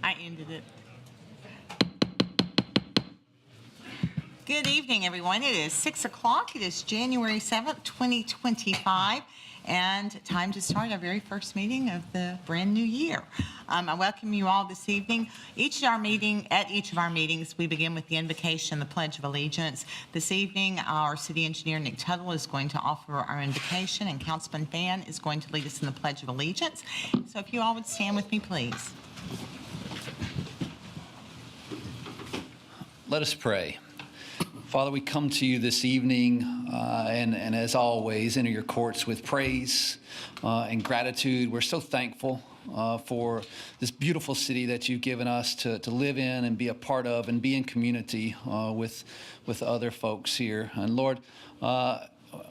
I ended it. Good evening, everyone. It is 6 o'clock. It is January 7th, 2025, and time to start our very first meeting of the brand new year. I welcome you all this evening. At each of our meetings, we begin with the invocation, the Pledge of Allegiance. This evening, our City Engineer, Nick Tuttle, is going to offer our invocation, and Councilman Fan is going to lead us in the Pledge of Allegiance. So if you all would stand with me, please. Let us pray. Father, we come to you this evening and as always, enter your courts with praise and gratitude. We're so thankful for this beautiful city that you've given us to live in and be a part of and be in community with other folks here. And Lord,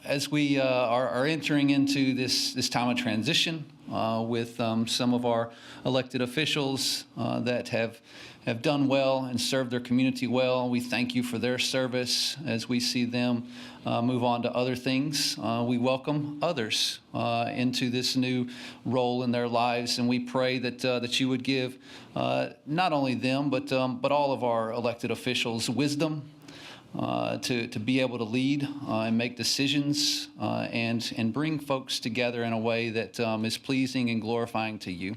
as we are entering into this time of transition with some of our elected officials that have done well and served their community well. We thank you for their service as we see them move on to other things. We welcome others into this new role in their lives, and we pray that you would give not only them, but all of our elected officials wisdom to be able to lead and make decisions and bring folks together in a way that is pleasing and glorifying to you.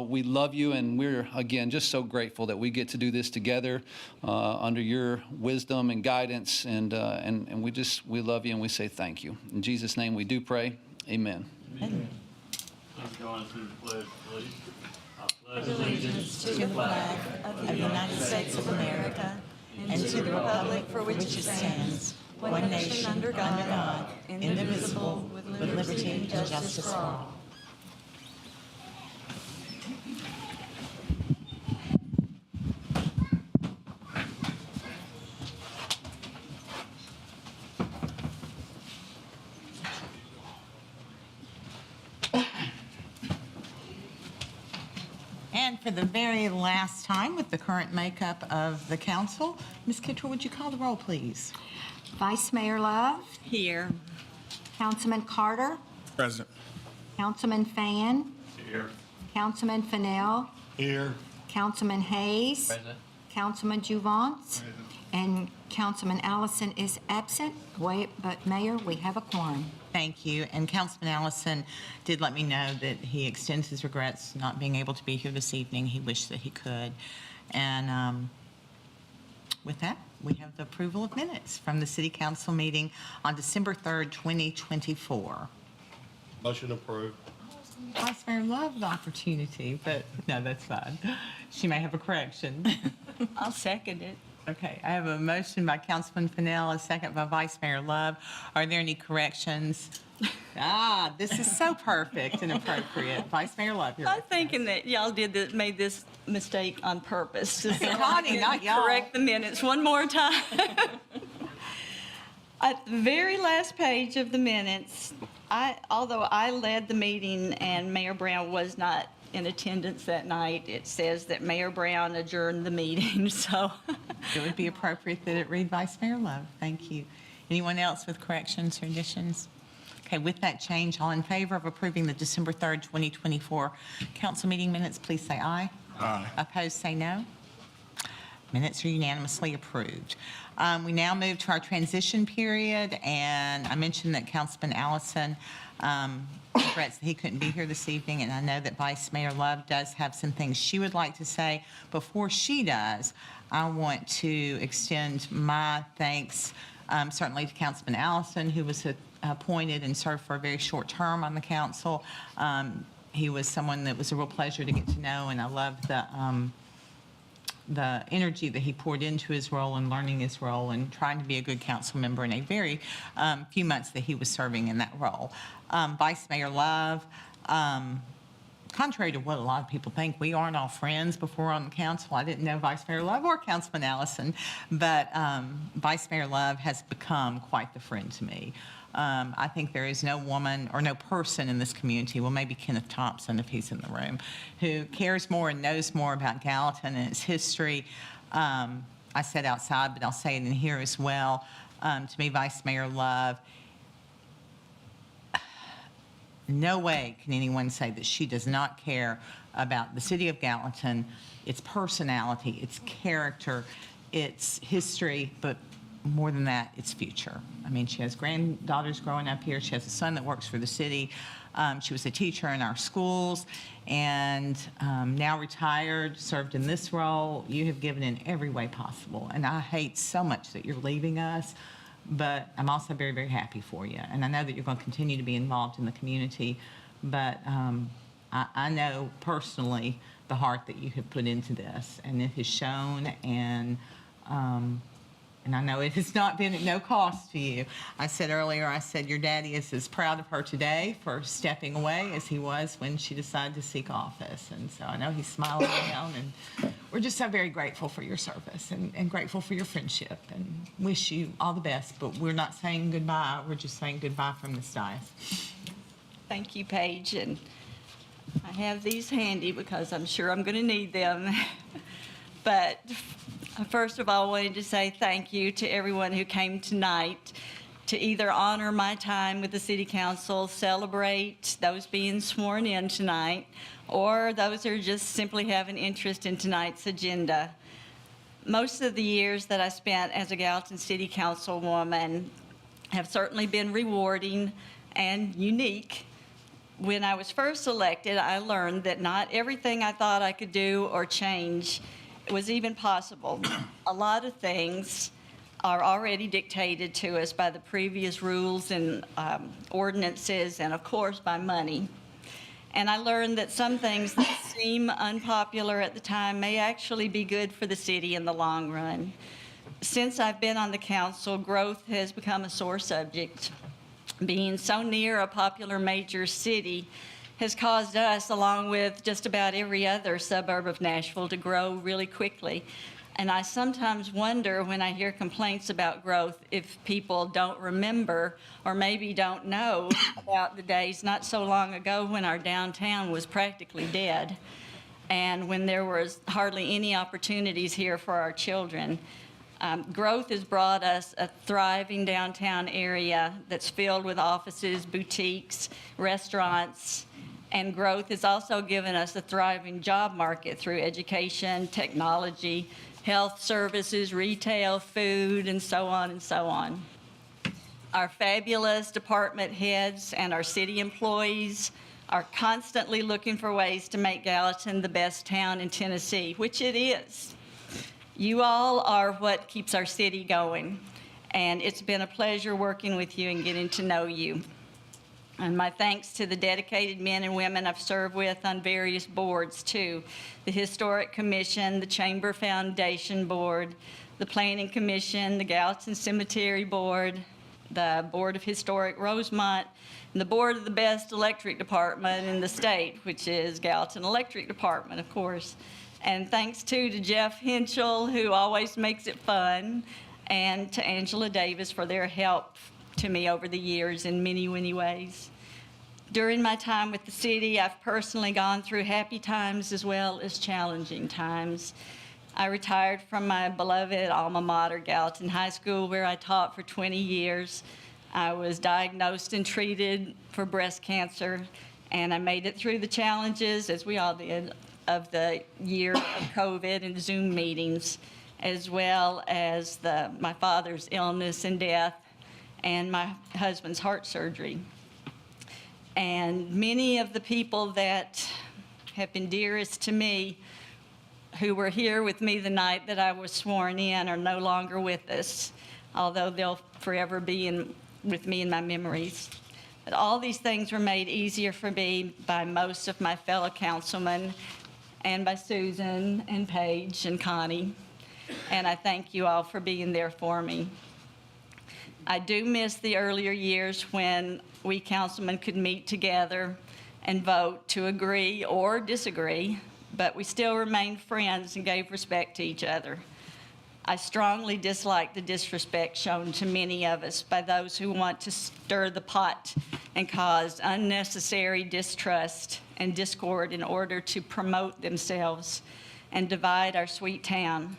We love you, and we're, again, just so grateful that we get to do this together under your wisdom and guidance, and we love you, and we say thank you. In Jesus' name we do pray. Amen. Amen. Please join us in the pledge, please. I pledge Allegiance to the flag of the United States of America and to the republic for which it stands, one nation under God, indivisible, with liberty and justice for all. And for the very last time, with the current makeup of the council, Ms. Kittrell, would you call the roll, please? Vice Mayor Love. Here. Councilman Carter. Present. Councilman Fan. Here. Councilman Fennell. Here. Councilman Hayes. Present. Councilman Juvance. And Councilman Allison is absent. But Mayor, we have a quorum. Thank you. And Councilman Allison did let me know that he extends his regrets not being able to be here this evening. He wished that he could. And with that, we have the approval of minutes from the City Council meeting on December 3rd, 2024. Motion approved. Vice Mayor loved the opportunity, but no, that's fine. She may have a correction. I'll second it. Okay, I have a motion by Councilman Fennell, a second by Vice Mayor Love. Are there any corrections? This is so perfect and appropriate. Vice Mayor Love, you're I'm thinking that y'all made this mistake on purpose. So Connie, not y'all. correct the minutes one more time. At the very last page of the minutes, although I led the meeting and Mayor Brown was not in attendance that night, it says that Mayor Brown adjourned the meeting, so. It would be appropriate that it read Vice Mayor Love. Thank you. Anyone else with corrections or additions? Okay, with that change, all in favor of approving the December 3rd, 2024 council meeting minutes, please say aye. Aye. Opposed, say no. Minutes are unanimously approved. We now move to our transition period, and I mentioned that Councilman Allison regrets that he couldn't be here this evening, and I know that Vice Mayor Love does have some things she would like to say. Before she does, I want to extend my thanks certainly to Councilman Allison, who was appointed and served for a very short term on the council. He was someone that was a real pleasure to get to know, and I love the energy that he poured into his role and learning his role and trying to be a good council member in a very few months that he was serving in that role. Vice Mayor Love, contrary to what a lot of people think, we aren't all friends before we're on the council. I didn't know Vice Mayor Love or Councilman Allison, but Vice Mayor Love has become quite the friend to me. I think there is no woman or no person in this community, well, maybe Kenneth Thompson if he's in the room, who cares more and knows more about Gallatin and its history. I said outside, but I'll say it in here as well. To me, Vice Mayor Love, no way can anyone say that she does not care about the city of Gallatin, its personality, its character, its history, but more than that, its future. I mean, she has granddaughters growing up here. She has a son that works for the city. She was a teacher in our schools and now retired, served in this role. You have given in every way possible. And I hate so much that you're leaving us, but I'm also very, very happy for you. And I know that you're going to continue to be involved in the community, but I know personally the heart that you have put into this, and it has shown, and I know it has not been at no cost to you. I said earlier, I said your daddy is as proud of her today for stepping away as he was when she decided to seek office. And so I know he's smiling down, and we're just so very grateful for your service and grateful for your friendship and wish you all the best. But we're not saying goodbye. We're just saying goodbye from this dais. Thank you, Paige, and I have these handy because I'm sure I'm going to need them. But first of all, I wanted to say thank you to everyone who came tonight to either honor my time with the City Council, celebrate those being sworn in tonight, or those who just simply have an interest in tonight's agenda. Most of the years that I spent as a Gallatin City Councilwoman have certainly been rewarding and unique. When I was first elected, I learned that not everything I thought I could do or change was even possible. A lot of things are already dictated to us by the previous rules and ordinances, and of course by money. And I learned that some things that seem unpopular at the time may actually be good for the city in the long run. Since I've been on the council, growth has become a sore subject. Being so near a popular major city has caused us, along with just about every other suburb of Nashville, to grow really quickly. And I sometimes wonder when I hear complaints about growth if people don't remember or maybe don't know about the days not so long ago when our downtown was practically dead and when there was hardly any opportunities here for our children. Growth has brought us a thriving downtown area that's filled with offices, boutiques, restaurants, and growth has also given us a thriving job market through education, technology, health services, retail, food, and so on and so on. Our fabulous department heads and our city employees are constantly looking for ways to make Gallatin the best town in Tennessee, which it is. You all are what keeps our city going, and it's been a pleasure working with you and getting to know you. And my thanks to the dedicated men and women I've served with on various boards too. The Historic Commission, the Chamber Foundation Board, the Planning Commission, the Gallatin Cemetery Board, the Board of Historic Rosemont, and the Board of the best electric department in the state, which is Gallatin Electric Department, of course. And thanks too to Jeff Henschel, who always makes it fun, and to Angela Davis for their help to me over the years in many, many ways. During my time with the city, I've personally gone through happy times as well as challenging times. I retired from my beloved alma mater, Gallatin High School, where I taught for 20 years. I was diagnosed and treated for breast cancer, and I made it through the challenges, as we all did, of the year of COVID and Zoom meetings, as well as my father's illness and death, and my husband's heart surgery. And many of the people that have been dearest to me, who were here with me the night that I was sworn in, are no longer with us, although they'll forever be with me in my memories. But all these things were made easier for me by most of my fellow councilmen and by Susan and Paige and Connie. And I thank you all for being there for me. I do miss the earlier years when we councilmen could meet together and vote to agree or disagree, but we still remained friends and gave respect to each other. I strongly dislike the disrespect shown to many of us by those who want to stir the pot and cause unnecessary distrust and discord in order to promote themselves and divide our sweet town.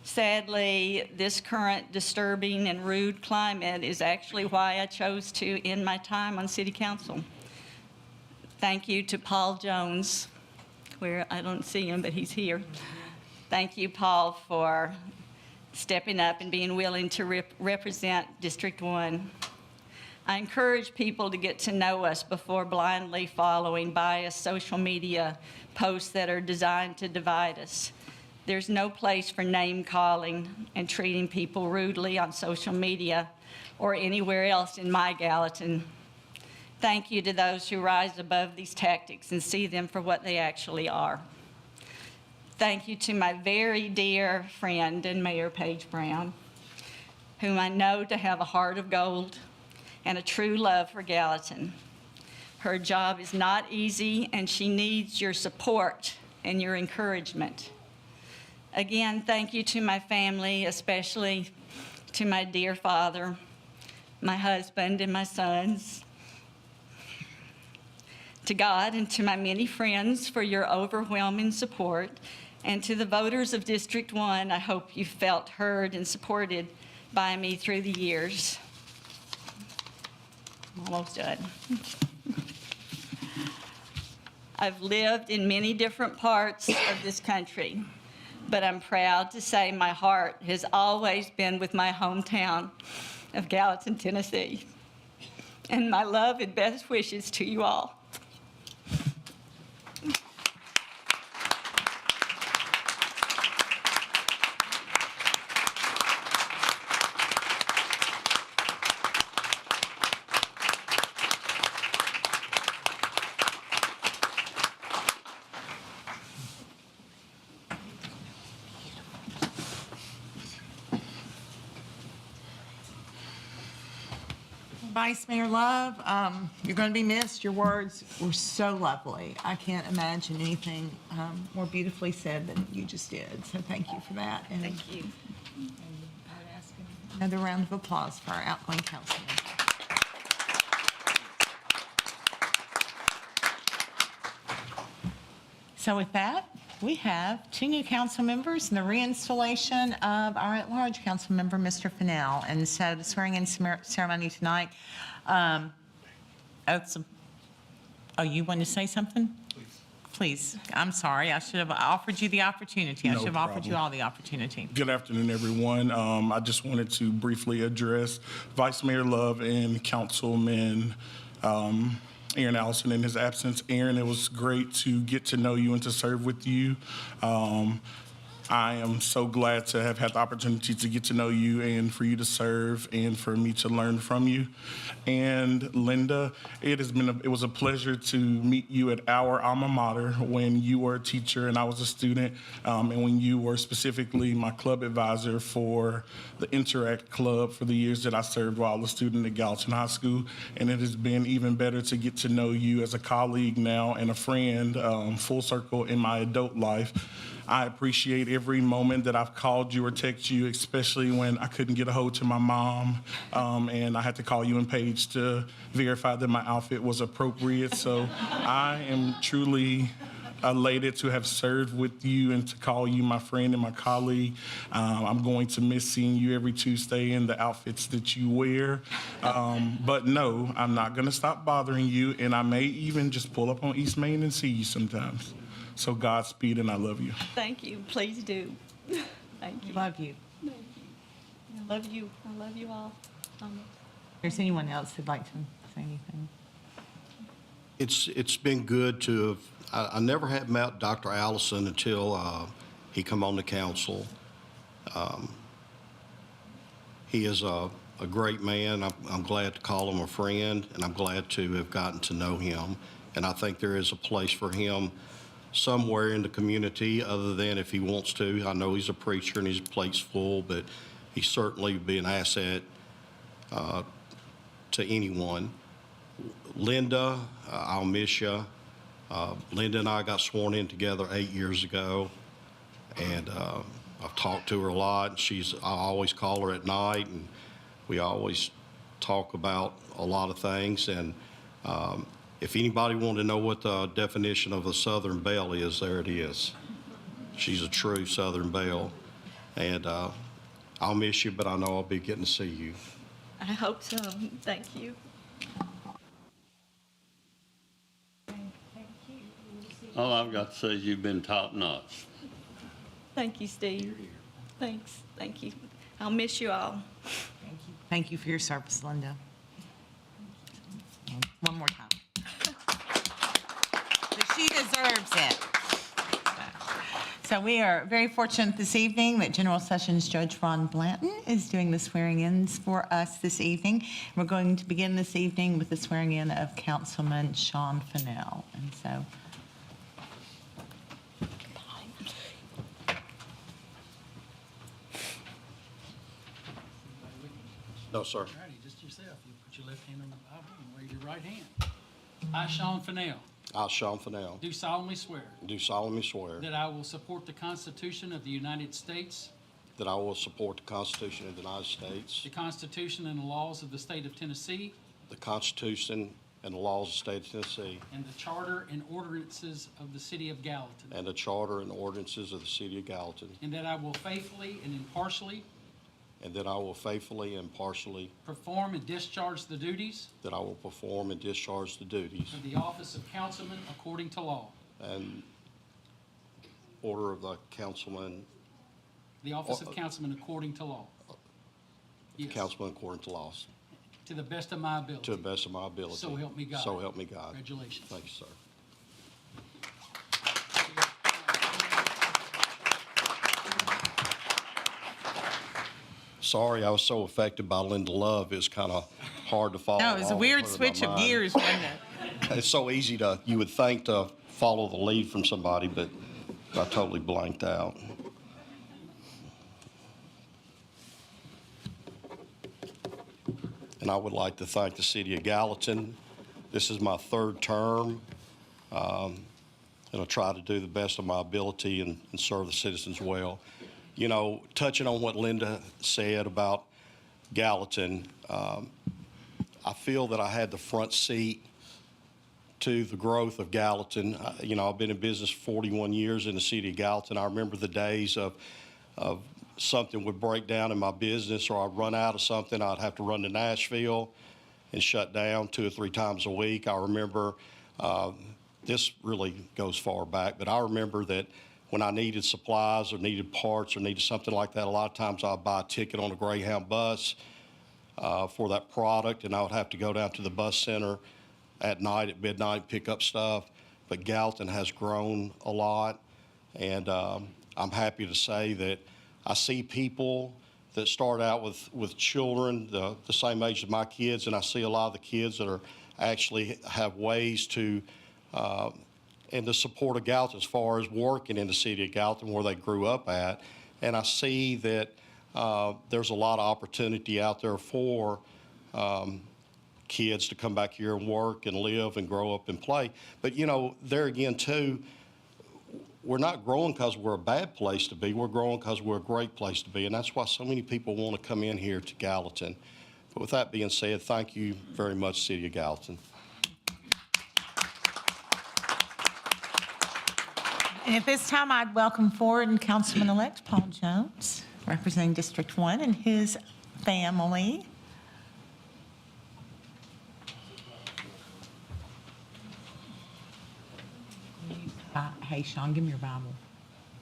Sadly, this current disturbing and rude climate is actually why I chose to end my time on City Council. Thank you to Paul Jones, where I don't see him, but he's here. Thank you, Paul, for stepping up and being willing to represent District 1. I encourage people to get to know us before blindly following biased social media posts that are designed to divide us. There's no place for name-calling and treating people rudely on social media or anywhere else in my Gallatin. Thank you to those who rise above these tactics and see them for what they actually are. Thank you to my very dear friend and Mayor Paige Brown, whom I know to have a heart of gold and a true love for Gallatin. Her job is not easy, and she needs your support and your encouragement. Again, thank you to my family, especially to my dear father, my husband, and my sons. To God and to my many friends for your overwhelming support, and to the voters of District 1, I hope you felt heard and supported by me through the years. I'm almost done. I've lived in many different parts of this country, but I'm proud to say my heart has always been with my hometown of Gallatin, Tennessee. And my love and best wishes to you all. Vice Mayor Love, you're going to be missed. Your words were so lovely. I can't imagine anything more beautifully said than you just did. So thank you for that. And Thank you. I would ask another round of applause for our outgoing councilman. So with that, we have 2 new council members and the reinstallation of our at-large council member, Mr. Fennell. And so the swearing-in ceremony tonight, you want to say something? Please. I'm sorry. I should have offered you the opportunity. I No should have offered you problem. all the opportunity. Good afternoon, everyone. I just wanted to briefly address Vice Mayor Love and Councilman Aaron Allison in his absence. Aaron, it was great to get to know you and to serve with you. I am so glad to have had the opportunity to get to know you and for you to serve and for me to learn from you. And Linda, it was a pleasure to meet you at our alma mater when you were a teacher and I was a student, and when you were specifically my club advisor for the Interact Club for the years that I served while I was a student at Gallatin High School. And it has been even better to get to know you as a colleague now and a friend, full circle in my adult life. I appreciate every moment that I've called you or texted you, especially when I couldn't get a hold to my mom, and I had to call you and Paige to verify that my outfit was appropriate. So I am truly elated to have served with you and to call you my friend and my colleague. I'm going to miss seeing you every Tuesday in the outfits that you wear. But no, I'm not going to stop bothering you, and I may even just pull up on East Main and see you sometimes. So Godspeed, and I love you. Thank you. Please do. Thank you. Love you. I love you. I love you all. If there's anyone else who'd like to say anything? It's been good to have, I never had met Dr. Allison until he come on the council. He is a great man. I'm glad to call him a friend, and I'm glad to have gotten to know him. And I think there is a place for him somewhere in the community other than if he wants to. I know he's a preacher and his plate's full, but he certainly would be an asset to anyone. Linda, I'll miss you. Linda and I got sworn in together 8 years ago, and I've talked to her a lot. I always call her at night, and we always talk about a lot of things. And if anybody wanted to know what the definition of a Southern belle is, there it is. She's a true Southern belle. And I'll miss you, but I know I'll be getting to see you. I hope so. Thank you. Thank you. We'll see All I've got to say is you've been top notch. Thank you, Steve. Thanks, thank you. I'll miss you all. Thank you for your service, Linda. One more time. But she deserves it. So we are very fortunate this evening that General Sessions Judge Ron Blanton is doing the swearing-ins for us this evening. We're going to begin this evening with the swearing-in of Councilman Sean Fennell. And so, No, sir. All righty, just yourself. You put your left hand on the Bible and raise your right hand. I, Sean Fennell, I, Sean Fennell, do solemnly swear do solemnly swear that I will support the Constitution of the United States, that I will support the Constitution of the United States, the Constitution and the laws of the state of Tennessee, the Constitution and the laws of the state of Tennessee, and the charter and ordinances of the city of Gallatin, and the charter and ordinances of the city of Gallatin, and that I will faithfully and impartially and that I will faithfully and impartially, perform and discharge the duties that I will perform and discharge the duties of the office of councilman according to law. and order of the councilman, The office of councilman according to law. Yes, councilman according to laws, to the best of my ability. to the best of my ability. So help me God. So help me God. Congratulations. Thank you, sir. Sorry, I was so affected by Linda Love, it's kind of hard to follow. no, it was a along weird with her in my switch of mind. gears, wasn't it? It's so easy to, you would think, to follow the lead from somebody, but I totally blanked out. And I would like to thank the city of Gallatin. This is my third term. And I'll try to do the best of my ability and serve the citizens well. You know, touching on what Linda said about Gallatin, I feel that I had the front seat to the growth of Gallatin. You know, I've been in business 41 years in the city of Gallatin. I remember the days of something would break down in my business or I'd run out of something, I'd have to run to Nashville and shut down 2 or 3 times a week. I remember, this really goes far back, but I remember that when I needed supplies or needed parts or needed something like that, a lot of times I'd buy a ticket on a Greyhound bus for that product, and I would have to go down to the bus center at night, at midnight, pick up stuff. But Gallatin has grown a lot, and I'm happy to say that I see people that start out with children the same age as my kids, and I see a lot of the kids that are actually have ways to and the support of Gallatin as far as working in the city of Gallatin where they grew up at. And I see that there's a lot of opportunity out there for kids to come back here and work and live and grow up and play. But, you know, there again, too, we're not growing because we're a bad place to be. We're growing because we're a great place to be. And that's why so many people want to come in here to Gallatin. But with that being said, thank you very much, City of Gallatin. And at this time, I'd welcome forward Councilman-elect Paul Jones, representing District 1 and his family. Hey, Sean, give me your Bible.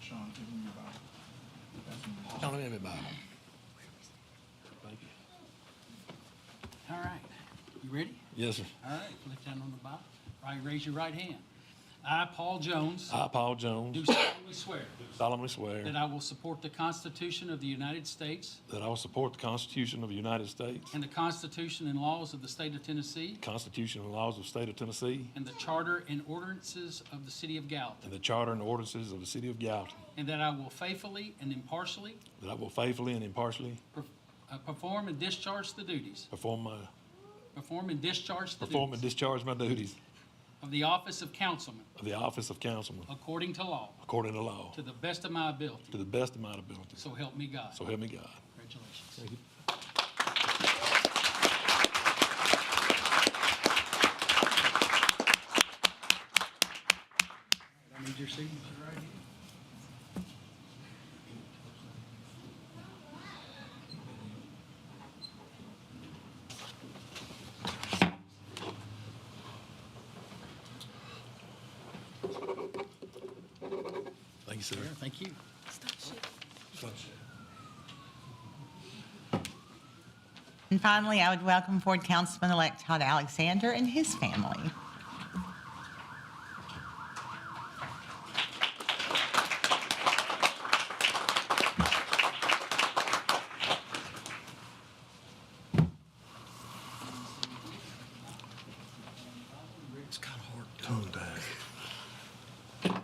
Sean, give me your Bible. Don't let me Bible. Thank you. All right. You ready? Yes, sir. All right. Lift hand on the Bible. Right. Raise your right hand. I, Paul Jones, I, Paul Jones, do solemnly swear solemnly swear that I will support the Constitution of the United States that I will support the Constitution of the United States, and the Constitution and laws of the state of Tennessee, the Constitution and laws of the state of Tennessee, and the charter and ordinances of the city of Gallatin, and the charter and ordinances of the city of Gallatin, and that I will faithfully and impartially that I will faithfully and impartially perform and discharge the duties. perform and discharge my duties Of the office of councilman, of the office of councilman according to law, according to law, to the best of my ability. to the best of my ability. So help me God. So help me God. Congratulations. Thank you. I need your signature right here. you, sir. Yeah, thank you. And finally, I would welcome forward Councilman-elect Todd Alexander and his family. It's kind of hard tongue tag.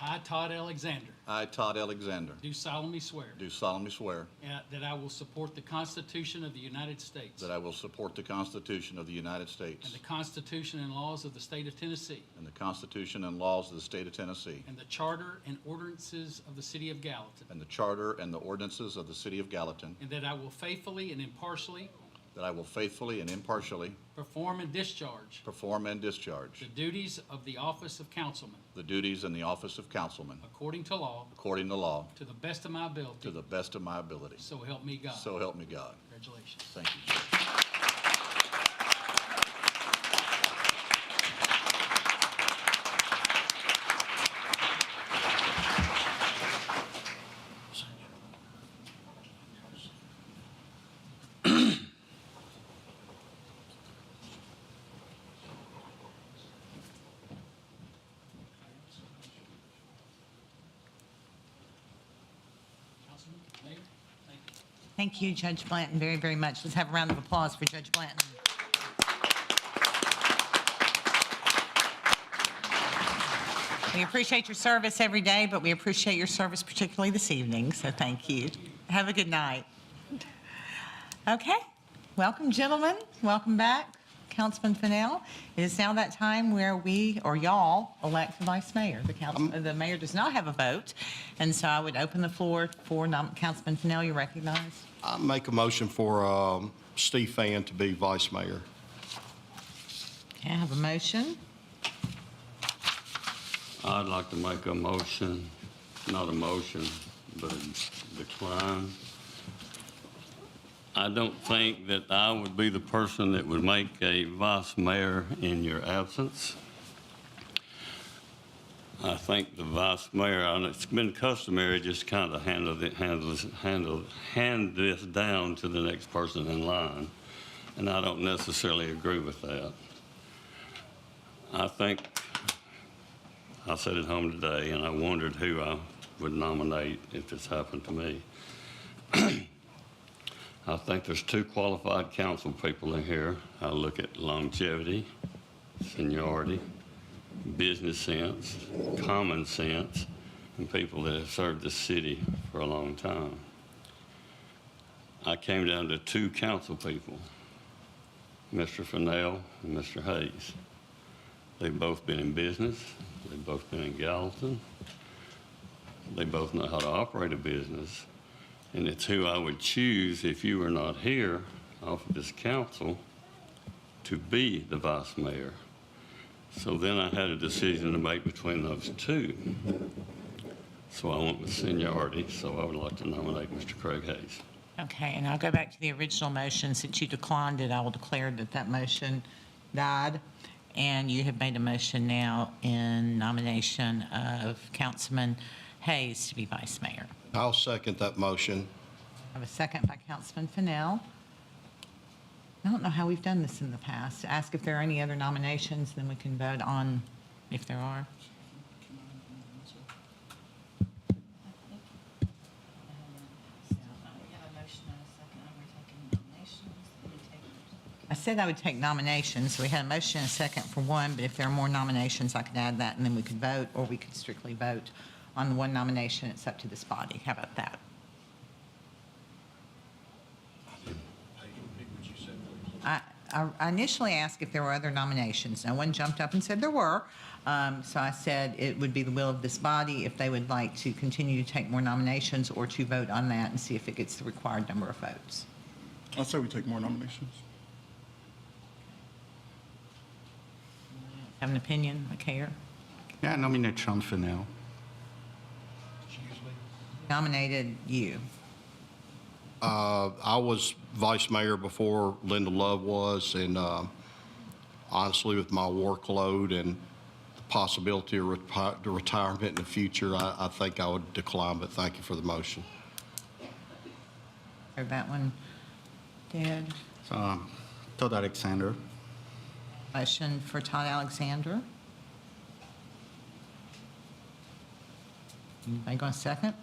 I, Todd Alexander, I, Todd Alexander, do solemnly swear do solemnly swear that I will support the Constitution of the United States that I will support the Constitution of the United and States the Constitution and laws of the state of Tennessee and the Constitution and laws of the state of Tennessee and the charter and ordinances of the city of Gallatin, and the charter and the ordinances of the city of Gallatin, and that I will faithfully and impartially that I will faithfully and impartially perform and discharge perform and discharge the duties of the office of councilman the duties in the office of councilman according to law, according to law, to the best of my ability. to the best of my ability. So help me God. So help me God. Congratulations. Thank you. Councilman, Mayor, thank you. Thank you, Judge Blanton, very, very much. Let's have a round of applause for Judge Blanton. We appreciate your service every day, but we appreciate your service particularly this evening, so thank you. Have a good night. Okay, welcome, gentlemen. Welcome back, Councilman Fennell. It is now that time where we, or y'all, elect the vice mayor. The mayor does not have a vote, and so I would open the floor for Councilman Fennell. You're recognized. I make a motion for Steve Fan to be vice mayor. Okay, I have a motion. I'd like to make a motion, not a motion, but a decline. I don't think that I would be the person that would make a vice mayor in your absence. I think the vice mayor, and it's been customary, just kind of hand this down to the next person in line, and I don't necessarily agree with that. I think I sat at home today and I wondered who I would nominate if this happened to me. I think there's two qualified council people in here. I look at longevity, seniority, business sense, common sense, and people that have served the city for a long time. I came down to two council people, Mr. Fennell and Mr. Hayes. They've both been in business. They've both been in Gallatin. They both know how to operate a business. And it's who I would choose if you were not here off of this council to be the vice mayor. So then I had a decision to make between those two. So I went with seniority, so I would like to nominate Mr. Craig Hayes. Okay, and I'll go back to the original motion. Since you declined it, I will declare that that motion died. And you have made a motion now in nomination of Councilman Hayes to be vice mayor. I'll second that motion. I have a second by Councilman Fennell. I don't know how we've done this in the past. Ask if there are any other nominations, then we can vote on if there are. I said I would take nominations, so we had a motion and a second for one, but if there are more nominations, I could add that, and then we could vote, or we could strictly vote on the one nomination. It's up to this body. How about that? I initially asked if there were other nominations. No one jumped up and said there were. So I said it would be the will of this body if they would like to continue to take more nominations or to vote on that and see if it gets the required number of votes. I say we take more nominations. Have an opinion, a care? Yeah, I nominate Sean Fennell. Nominated you. I was vice mayor before Linda Love was, and honestly, with my workload and the possibility of retirement in the future, I think I would decline, but thank you for the motion. Heard that one dead. So, Todd Alexander. Motion for Todd Alexander. Anybody going to second?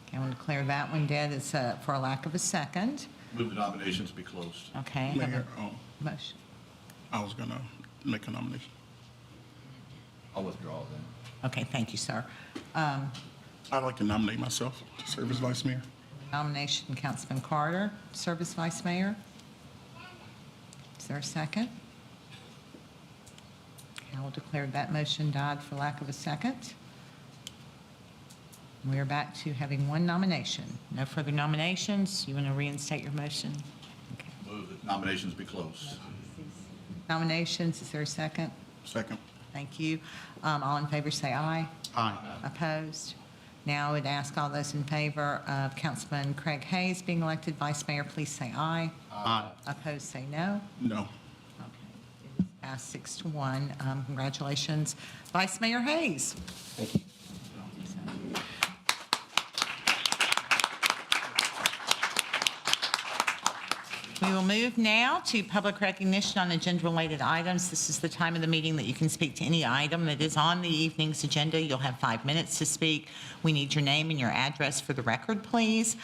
Okay, I'm going to declare that one dead. It's for a lack of a second. Move the nominations be closed. Okay. I have a Mayor, motion. I was going to make a nomination. I'll withdraw then. Okay, thank you, sir. I'd like to nominate myself to serve as vice mayor. Nomination, Councilman Carter, serve as vice mayor. Is there a second? Okay, I will declare that motion died for lack of a second. We are back to having one nomination. No further nominations. You want to reinstate your motion? Okay. Move that nominations be closed. Nominations, is there a second? Second. Thank you. All in favor say aye. Aye. Opposed? Now I would ask all those in favor of Councilman Craig Hayes being elected vice mayor, please say aye. Aye. Opposed, say no. No. Okay. It is passed 6-1. Congratulations, Vice Mayor Hayes. Thank you. We will move now to public recognition on agenda-related items. This is the time of the meeting that you can speak to any item that is on the evening's agenda. You'll have 5 minutes to speak. We need your name and your address for the record, please.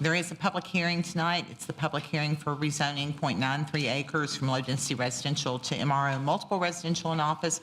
There is a public hearing tonight. It's the public hearing for rezoning .93 acres from low-density residential to MRO multiple residential and office.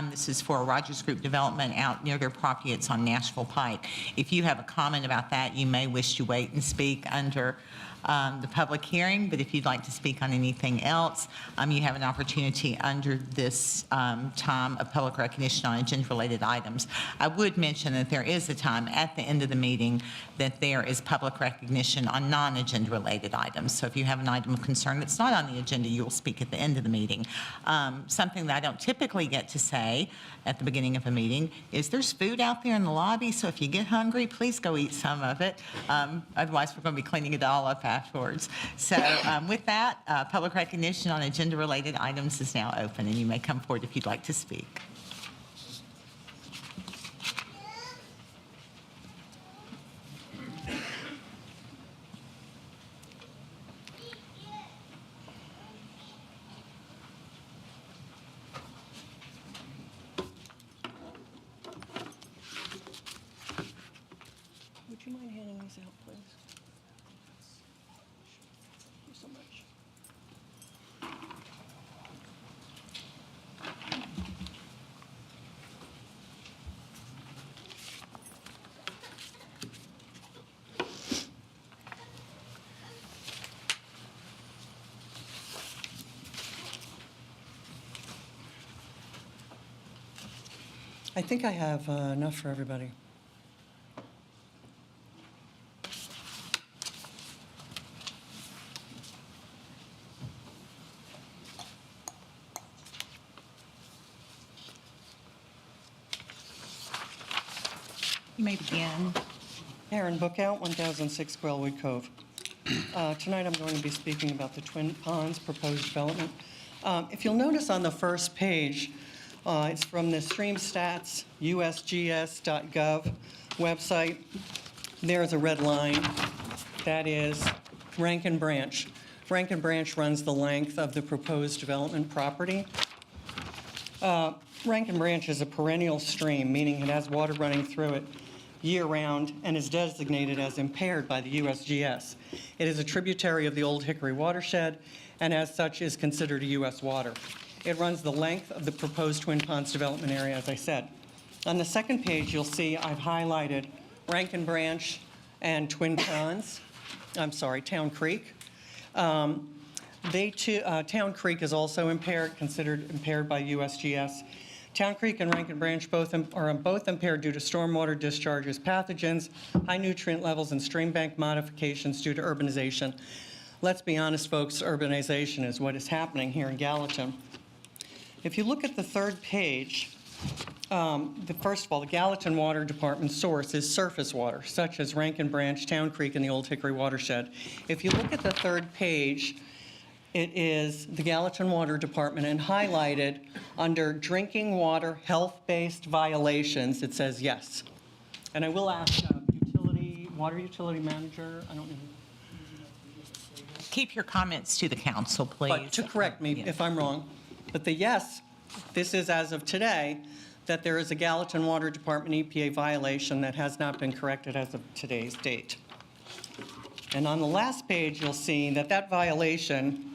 This is for a Rogers Group development out near their property. It's on Nashville Pike. If you have a comment about that, you may wish to wait and speak under the public hearing, but if you'd like to speak on anything else, you have an opportunity under this time of public recognition on agenda-related items. I would mention that there is a time at the end of the meeting that there is public recognition on non-agenda-related items. So if you have an item of concern that's not on the agenda, you will speak at the end of the meeting. Something that I don't typically get to say at the beginning of a meeting is there's food out there in the lobby, so if you get hungry, please go eat some of it. Otherwise, we're going to be cleaning it all up afterwards. So with that, public recognition on agenda-related items is now open, and you may come forward if you'd like to speak. Would you mind handing these out, please? Thank you so much. I think I have enough for everybody. You may begin. Aaron Bookout, 1006 Quailwood Cove. Tonight I'm going to be speaking about the Twin Ponds proposed development. If you'll notice on the first page, it's from the StreamStats usgs.gov website. There's a red line. That is Rankin Branch. Rankin Branch runs the length of the proposed development property. Rankin Branch is a perennial stream, meaning it has water running through it year-round and is designated as impaired by the USGS. It is a tributary of the Old Hickory watershed and as such is considered a U.S. water. It runs the length of the proposed Twin Ponds development area, as I said. On the second page, you'll see I've highlighted Rankin Branch and Twin Ponds, Town Creek. Town Creek is also impaired, considered impaired by USGS. Town Creek and Rankin Branch are both impaired due to stormwater discharges, pathogens, high nutrient levels, and stream bank modifications due to urbanization. Let's be honest, folks, urbanization is what is happening here in Gallatin. If you look at the third page, first of all, the Gallatin Water Department source is surface water, such as Rankin Branch, Town Creek, and the Old Hickory watershed. If you look at the third page, It is the Gallatin Water Department, and highlighted under drinking water health-based violations, it says yes. And I will ask water utility manager, I don't know. Keep your comments to the council, please. But to correct me if I'm wrong, but the yes, this is as of today, that there is a Gallatin Water Department EPA violation that has not been corrected as of today's date. And on the last page, you'll see that that violation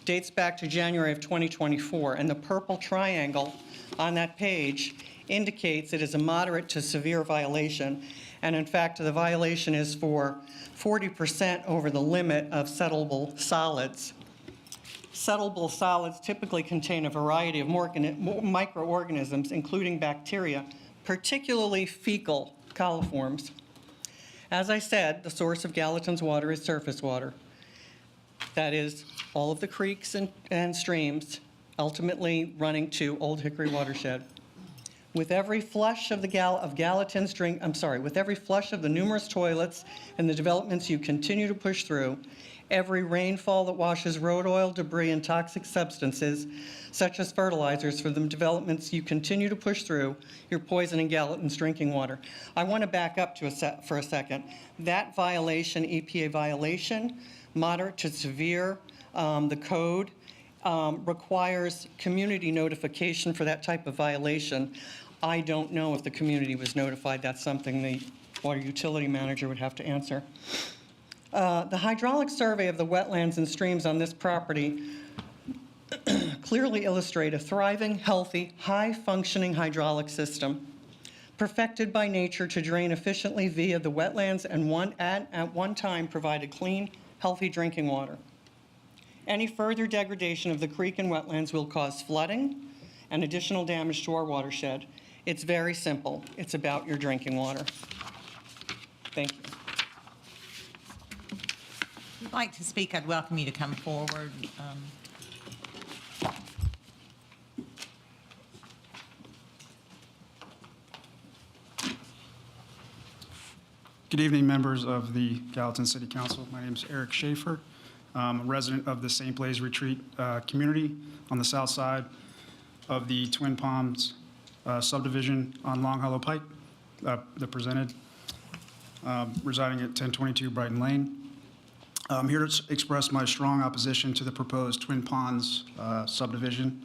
dates back to January of 2024, and the purple triangle on that page indicates it is a moderate to severe violation. And in fact, the violation is for 40% over the limit of settleable solids. Settleable solids typically contain a variety of microorganisms, including bacteria, particularly fecal coliforms. As I said, the source of Gallatin's water is surface water. That is, all of the creeks and streams ultimately running to Old Hickory Watershed. With every flush of Gallatin's with every flush of the numerous toilets and the developments you continue to push through, every rainfall that washes road oil, debris, and toxic substances, such as fertilizers, for the developments you continue to push through, you're poisoning Gallatin's drinking water. I want to back up for a second. That violation, EPA violation, moderate to severe, the code requires community notification for that type of violation. I don't know if the community was notified. That's something the water utility manager would have to answer. The hydraulic survey of the wetlands and streams on this property clearly illustrate a thriving, healthy, high-functioning hydraulic system, perfected by nature to drain efficiently via the wetlands and at one time provided clean, healthy drinking water. Any further degradation of the creek and wetlands will cause flooding and additional damage to our watershed. It's very simple. It's about your drinking water. Thank you. If you'd like to speak, I'd welcome you to come forward. Good evening, members of the Gallatin City Council. My name is Eric Schaefer. I'm a resident of the St. Blaise Retreat community on the south side of the Twin Palms subdivision on Long Hollow Pike that presented, residing at 1022 Brighton Lane. I'm here to express my strong opposition to the proposed Twin Ponds subdivision.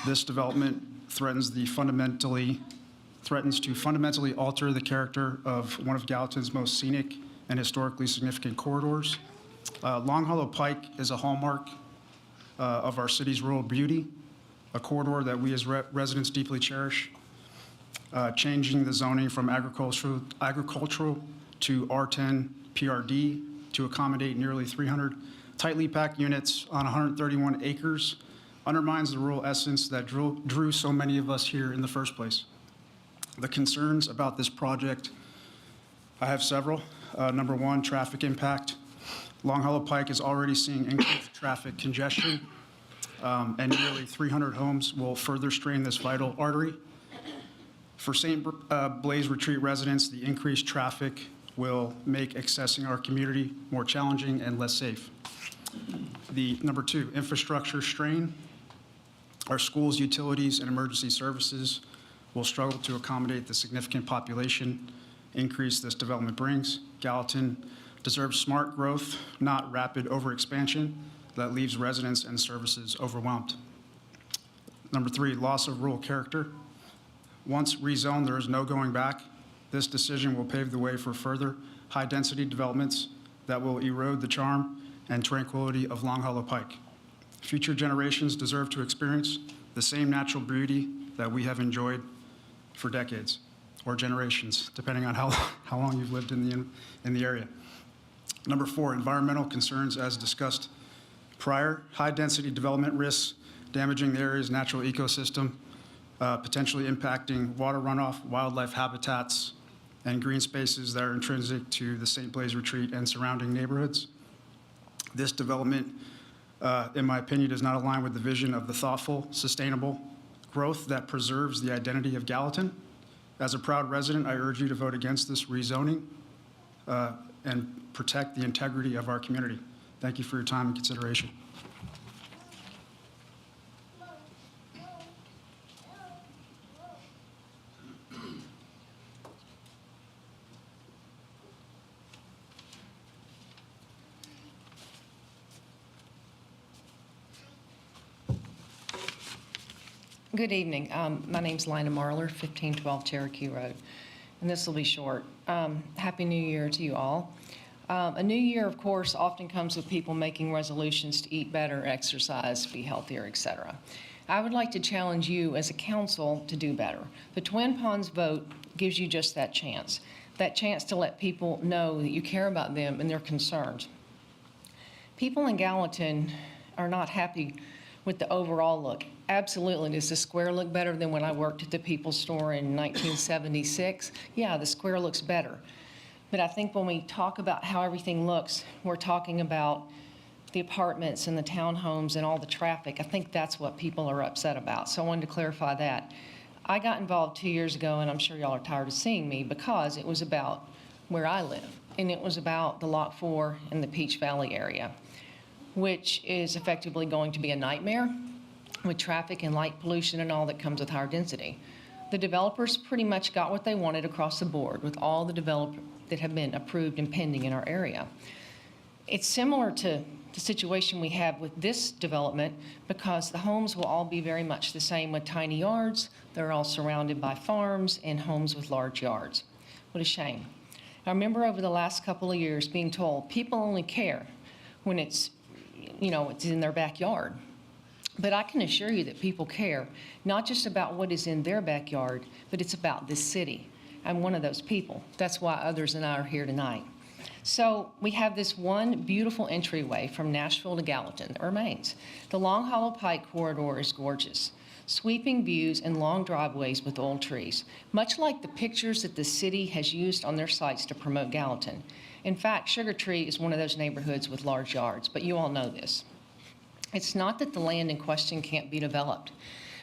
This development threatens to fundamentally alter the character of one of Gallatin's most scenic and historically significant corridors. Long Hollow Pike is a hallmark of our city's rural beauty, a corridor that we as residents deeply cherish. Changing the zoning from agricultural to R10 PRD to accommodate nearly 300 tightly packed units on 131 acres undermines the rural essence that drew so many of us here in the first place. The concerns about this project, I have several. Number one, traffic impact. Long Hollow Pike is already seeing increased traffic congestion, and nearly 300 homes will further strain this vital artery. For St. Blaise Retreat residents, the increased traffic will make accessing our community more challenging and less safe. Number two, infrastructure strain. Our schools, utilities, and emergency services will struggle to accommodate the significant population increase this development brings. Gallatin deserves smart growth, not rapid overexpansion that leaves residents and services overwhelmed. Number three, loss of rural character. Once rezoned, there is no going back. This decision will pave the way for further high-density developments that will erode the charm and tranquility of Long Hollow Pike. Future generations deserve to experience the same natural beauty that we have enjoyed for decades, or generations, depending on how long you've lived in the area. Number four, environmental concerns as discussed prior. High-density development risks damaging the area's natural ecosystem, potentially impacting water runoff, wildlife habitats, and green spaces that are intrinsic to the St. Blaise Retreat and surrounding neighborhoods. This development, in my opinion, does not align with the vision of the thoughtful, sustainable growth that preserves the identity of Gallatin. As a proud resident, I urge you to vote against this rezoning and protect the integrity of our community. Thank you for your time and consideration. Good evening. My name's Lina Marler, 1512 Cherokee Road, and this will be short. Happy New Year to you all. A new year, of course, often comes with people making resolutions to eat better, exercise, be healthier, etc. I would like to challenge you as a council to do better. The Twin Ponds vote gives you just that chance to let people know that you care about them and their concerns. People in Gallatin are not happy with the overall look. Absolutely, does the square look better than when I worked at the People's Store in 1976? Yeah, the square looks better. But I think when we talk about how everything looks, we're talking about the apartments and the townhomes and all the traffic. I think that's what people are upset about. So I wanted to clarify that. I got involved 2 years ago, and I'm sure y'all are tired of seeing me, because it was about where I live. And it was about the Lot 4 in the Peach Valley area, which is effectively going to be a nightmare with traffic and light pollution and all that comes with higher density. The developers pretty much got what they wanted across the board with all the developers that have been approved and pending in our area. It's similar to the situation we have with this development, because the homes will all be very much the same with tiny yards. They're all surrounded by farms and homes with large yards. What a shame. I remember over the last couple of years being told people only care when it's in their backyard. But I can assure you that people care, not just about what is in their backyard, but it's about this city. I'm one of those people. That's why others and I are here tonight. So we have this one beautiful entryway from Nashville to Gallatin that remains. The Long Hollow Pike corridor is gorgeous. Sweeping views and long driveways with old trees, much like the pictures that the city has used on their sites to promote Gallatin. In fact, Sugar Tree is one of those neighborhoods with large yards, but you all know this. It's not that the land in question can't be developed,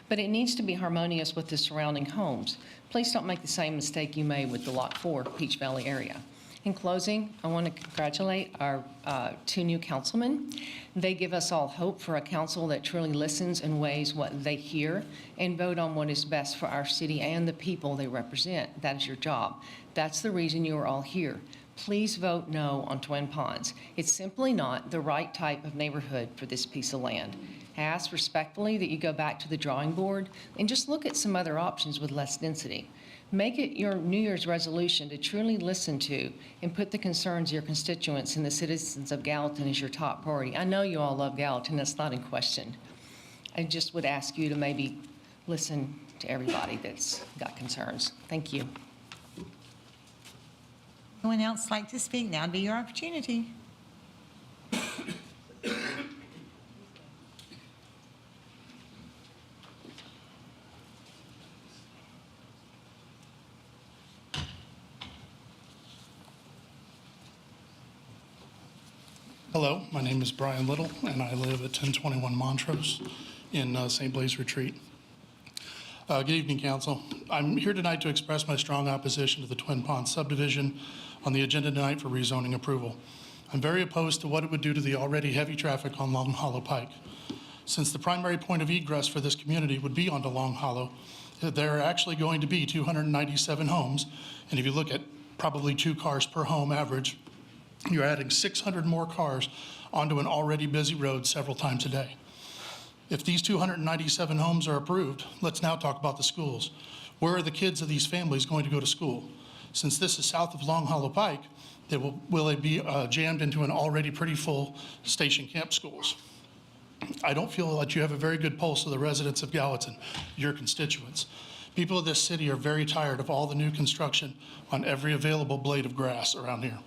but it needs to be harmonious with the surrounding homes. Please don't make the same mistake you made with the Lot 4 Peach Valley area. In closing, I want to congratulate our 2 new councilmen. They give us all hope for a council that truly listens and weighs what they hear and vote on what is best for our city and the people they represent. That is your job. That's the reason you are all here. Please vote no on Twin Ponds. It's simply not the right type of neighborhood for this piece of land. I ask respectfully that you go back to the drawing board and just look at some other options with less density. Make it your New Year's resolution to truly listen to and put the concerns of your constituents and the citizens of Gallatin as your top priority. I know you all love Gallatin, that's not in question. I just would ask you to maybe listen to everybody that's got concerns. Thank you. Anyone else like to speak? Now would be your opportunity. Hello, my name is Brian Little, and I live at 1021 Montrose in St. Blaise Retreat. Good evening, Council. I'm here tonight to express my strong opposition to the Twin Ponds subdivision on the agenda tonight for rezoning approval. I'm very opposed to what it would do to the already heavy traffic on Long Hollow Pike. Since the primary point of egress for this community would be onto Long Hollow, there are actually going to be 297 homes, and if you look at probably 2 cars per home average, you're adding 600 more cars onto an already busy road several times a day. If these 297 homes are approved, let's now talk about the schools. Where are the kids of these families going to go to school? Since this is south of Long Hollow Pike, will they be jammed into an already pretty full station camp schools? I don't feel that you have a very good pulse of the residents of Gallatin, your constituents. People of this city are very tired of all the new construction on every available blade of grass around here.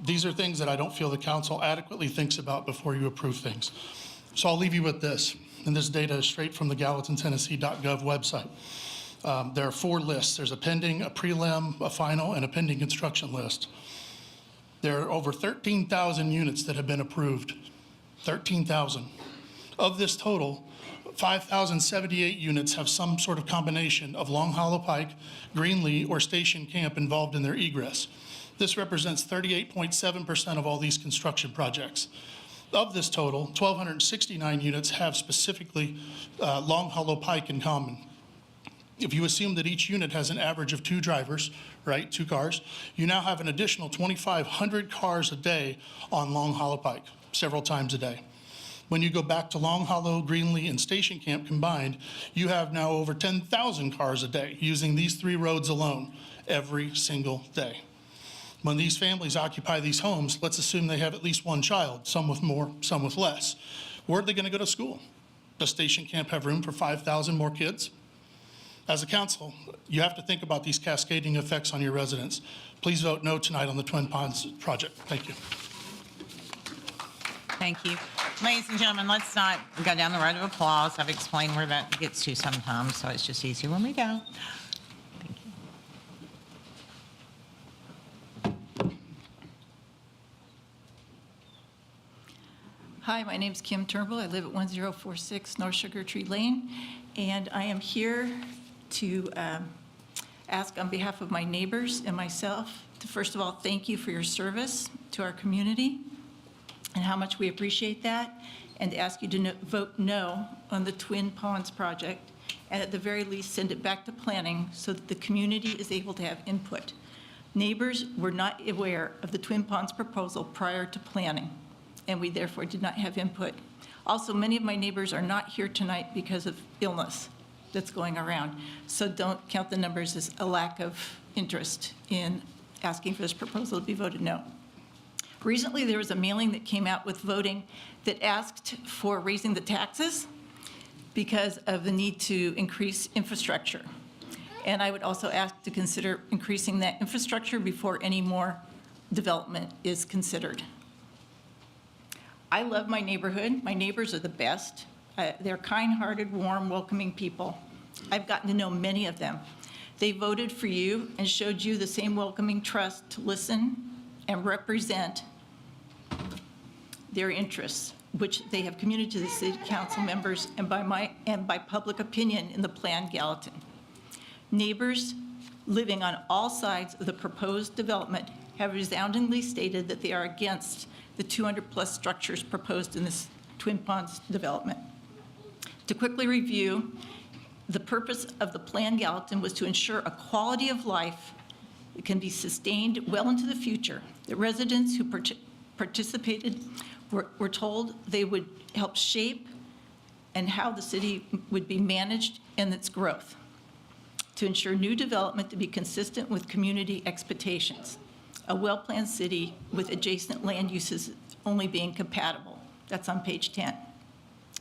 These are things that I don't feel the council adequately thinks about before you approve things. So I'll leave you with this, and this data is straight from the GallatinTennessee.gov website. There are 4 lists. There's a pending, a prelim, a final, and a pending construction list. There are over 13,000 units that have been approved. 13,000. Of this total, 5,078 units have some sort of combination of Long Hollow Pike, Greenlee, or Station Camp involved in their egress. This represents 38.7% of all these construction projects. Of this total, 1,269 units have specifically Long Hollow Pike in common. If you assume that each unit has an average of 2 drivers, right, 2 cars, you now have an additional 2,500 cars a day on Long Hollow Pike, several times a day. When you go back to Long Hollow, Greenlee, and Station Camp combined, you have now over 10,000 cars a day using these 3 roads alone every single day. When these families occupy these homes, let's assume they have at least 1 child, some with more, some with less. Where are they going to go to school? Does Station Camp have room for 5,000 more kids? As a council, you have to think about these cascading effects on your residents. Please vote no tonight on the Twin Ponds project. Thank you. Thank you. Ladies and gentlemen, let's not go down the road of applause. I've explained where that gets to sometimes, so it's just easier when we go. Thank you. Hi, my name's Kim Turnbull. I live at 1046 North Sugar Tree Lane, and I am here to ask on behalf of my neighbors and myself to, first of all, thank you for your service to our community and how much we appreciate that, and to ask you to vote no on the Twin Ponds project, and at the very least, send it back to planning so that the community is able to have input. Neighbors were not aware of the Twin Ponds proposal prior to planning, and we therefore did not have input. Also, many of my neighbors are not here tonight because of illness that's going around, so don't count the numbers as a lack of interest in asking for this proposal to be voted no. Recently, there was a mailing that came out with voting that asked for raising the taxes because of the need to increase infrastructure. And I would also ask to consider increasing that infrastructure before any more development is considered. I love my neighborhood. My neighbors are the best. They're kind-hearted, warm, welcoming people. I've gotten to know many of them. They voted for you and showed you the same welcoming trust to listen and represent their interests, which they have communicated to the city council members and by public opinion in the Plan Gallatin. Neighbors living on all sides of the proposed development have resoundingly stated that they are against the 200-plus structures proposed in this Twin Ponds development. To quickly review, the purpose of the Plan Gallatin was to ensure a quality of life that can be sustained well into the future. The residents who participated were told they would help shape and how the city would be managed and its growth, to ensure new development to be consistent with community expectations. A well-planned city with adjacent land uses only being compatible. That's on page 10.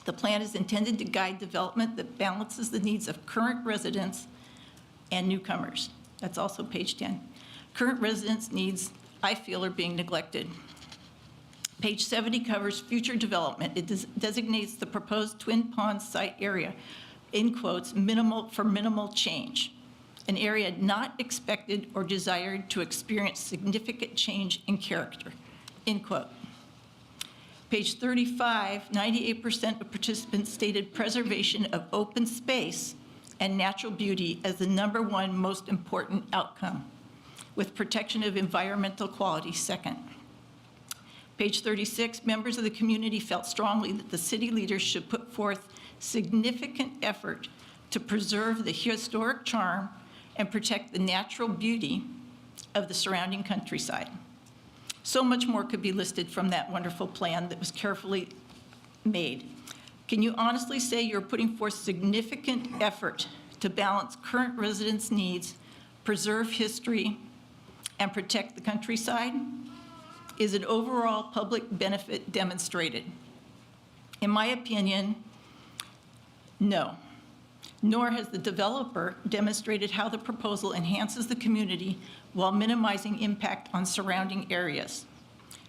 The plan is intended to guide development that balances the needs of current residents and newcomers. That's also page 10. Current residents' needs, I feel, are being neglected. Page 70 covers future development. It designates the proposed Twin Ponds site area, in quotes, minimal change, an area not expected or desired to experience significant change in character, end quote. Page 35, 98% of participants stated preservation of open space and natural beauty as the #1 most important outcome, with protection of environmental quality second. Page 36, members of the community felt strongly that the city leaders should put forth significant effort to preserve the historic charm and protect the natural beauty of the surrounding countryside. So much more could be listed from that wonderful plan that was carefully made. Can you honestly say you're putting forth significant effort to balance current residents' needs, preserve history, and protect the countryside? Is an overall public benefit demonstrated? In my opinion, no. Nor has the developer demonstrated how the proposal enhances the community while minimizing impact on surrounding areas.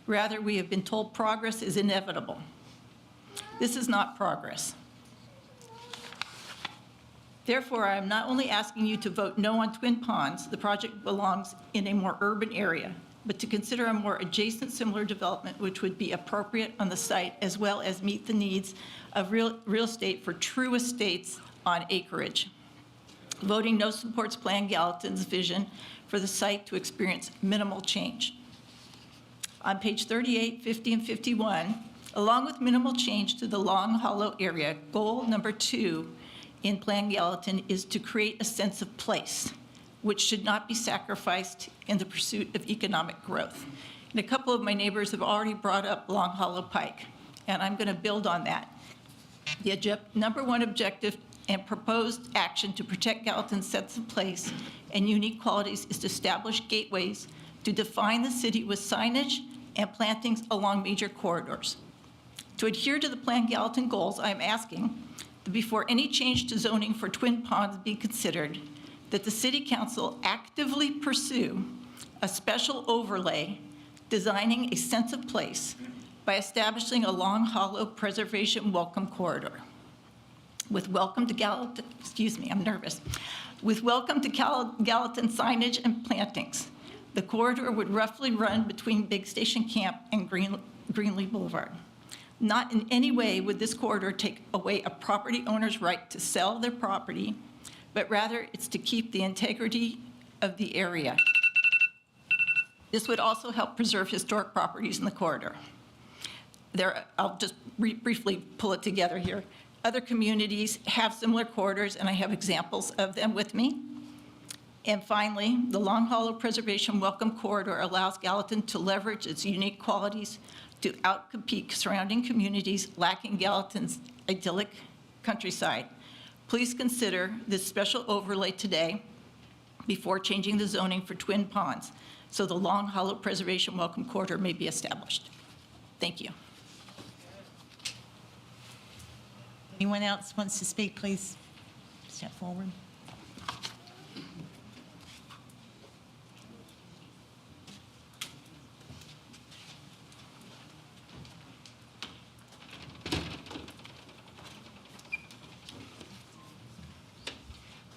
Rather, we have been told progress is inevitable. This is not progress. Therefore, I am not only asking you to vote no on Twin Ponds, the project belongs in a more urban area, but to consider a more adjacent similar development which would be appropriate on the site as well as meet the needs of real estate for true estates on acreage. Voting no supports Plan Gallatin's vision for the site to experience minimal change. On page 38, 50, and 51, along with minimal change to the Long Hollow area, goal #2 in Plan Gallatin is to create a sense of place, which should not be sacrificed in the pursuit of economic growth. And a couple of my neighbors have already brought up Long Hollow Pike. and I'm going to build on that. The number one objective and proposed action to protect Gallatin's sense of place and unique qualities is to establish gateways to define the city with signage and plantings along major corridors. To adhere to the Plan Gallatin goals, I am asking that before any change to zoning for Twin Ponds be considered, that the City Council actively pursue a special overlay designing a sense of place by establishing a Long Hollow Preservation Welcome Corridor. With welcome to Gallatin, With welcome to Gallatin signage and plantings, the corridor would roughly run between Big Station Camp and Greenlee Boulevard. Not in any way would this corridor take away a property owner's right to sell their property, but rather it's to keep the integrity of the area. This would also help preserve historic properties in the corridor. I'll just briefly pull it together here. Other communities have similar corridors, and I have examples of them with me. And finally, the Long Hollow Preservation Welcome Corridor allows Gallatin to leverage its unique qualities to outcompete surrounding communities lacking Gallatin's idyllic countryside. Please consider this special overlay today before changing the zoning for Twin Ponds so the Long Hollow Preservation Welcome Corridor may be established. Thank you. Anyone else wants to speak, please step forward.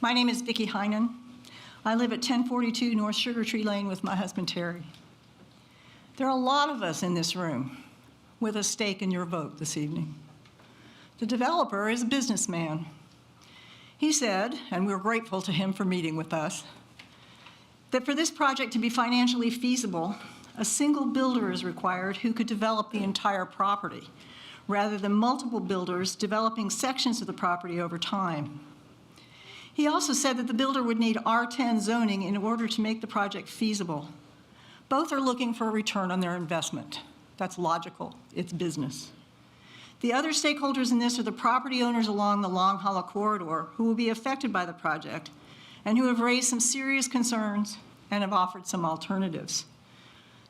My name is Vicki Heinen. I live at 1042 North Sugar Tree Lane with my husband, Terry. There are a lot of us in this room with a stake in your vote this evening. The developer is a businessman. He said, and we're grateful to him for meeting with us, that for this project to be financially feasible, a single builder is required who could develop the entire property, rather than multiple builders developing sections of the property over time. He also said that the builder would need R10 zoning in order to make the project feasible. Both are looking for a return on their investment. That's logical. It's business. The other stakeholders in this are the property owners along the Long Hollow corridor who will be affected by the project and who have raised some serious concerns and have offered some alternatives.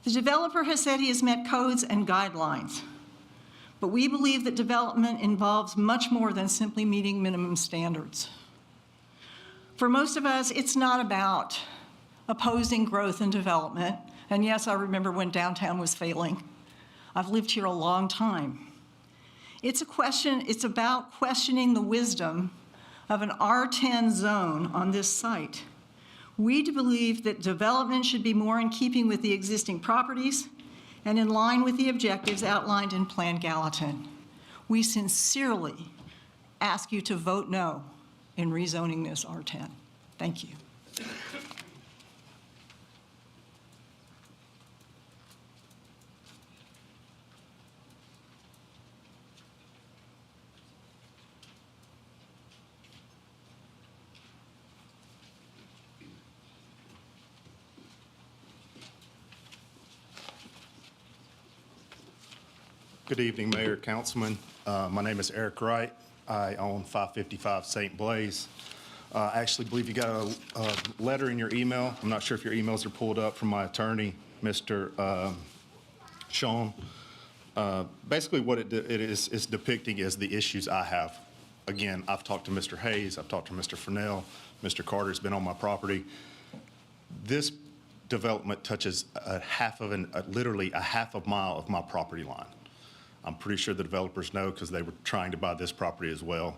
The developer has said he has met codes and guidelines, but we believe that development involves much more than simply meeting minimum standards. For most of us, it's not about opposing growth and development. And yes, I remember when downtown was failing. I've lived here a long time. It's about questioning the wisdom of an R10 zone on this site. We believe that development should be more in keeping with the existing properties and in line with the objectives outlined in Plan Gallatin. We sincerely ask you to vote no in rezoning this R10. Thank you. Good evening, Mayor, Councilman. My name is Eric Wright. I own 555 St. Blaise. I actually believe you got a letter in your email. I'm not sure if your emails are pulled up from my attorney, Mr. Sean. Basically what it is depicting is the issues I have. Again, I've talked to Mr. Hayes, I've talked to Mr. Furnell, Mr. Carter's been on my property. This development touches literally a half a mile of my property line. I'm pretty sure the developers know because they were trying to buy this property as well.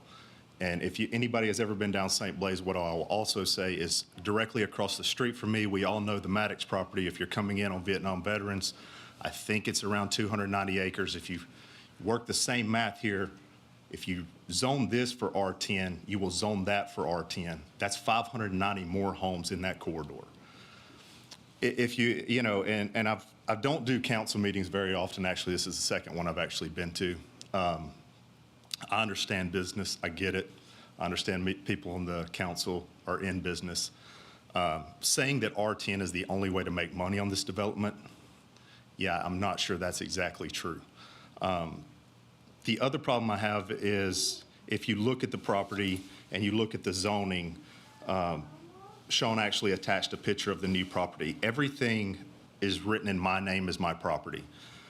And if anybody has ever been down St. Blaise, what I will also say is directly across the street from me, we all know the Maddox property. If you're coming in on Vietnam veterans, I think it's around 290 acres. If you work the same math here, if you zone this for R10, you will zone that for R10. That's 590 more homes in that corridor. If and I don't do council meetings very often. Actually, this is the second one I've actually been to. I understand business. I get it. I understand people on the council are in business. Saying that R10 is the only way to make money on this development, yeah, I'm not sure that's exactly true. The other problem I have is if you look at the property and you look at the zoning, Sean actually attached a picture of the new property. Everything is written in my name as my property.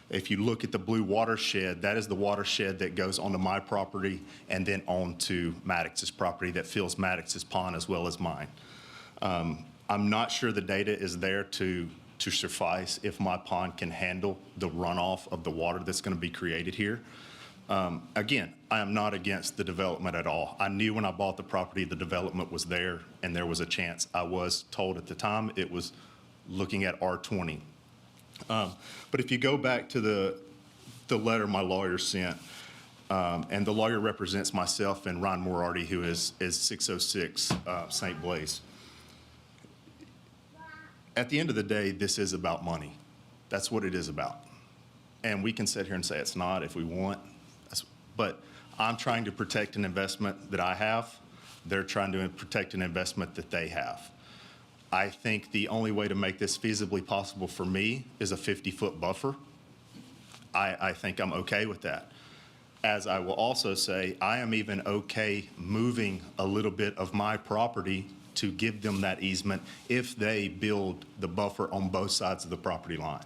If you look at the blue watershed, that is the watershed that goes onto my property and then onto Maddox's property that fills Maddox's pond as well as mine. I'm not sure the data is there to suffice if my pond can handle the runoff of the water that's going to be created here. Again, I am not against the development at all. I knew when I bought the property the development was there and there was a chance. I was told at the time it was looking at R20. But if you go back to the letter my lawyer sent, and the lawyer represents myself and Ron Moriarty, who is 606 St. Blaise. At the end of the day, this is about money. That's what it is about. And we can sit here and say it's not if we want, but I'm trying to protect an investment that I have. They're trying to protect an investment that they have. I think the only way to make this feasibly possible for me is a 50-foot buffer. I think I'm okay with that. As I will also say, I am even okay moving a little bit of my property to give them that easement if they build the buffer on both sides of the property line.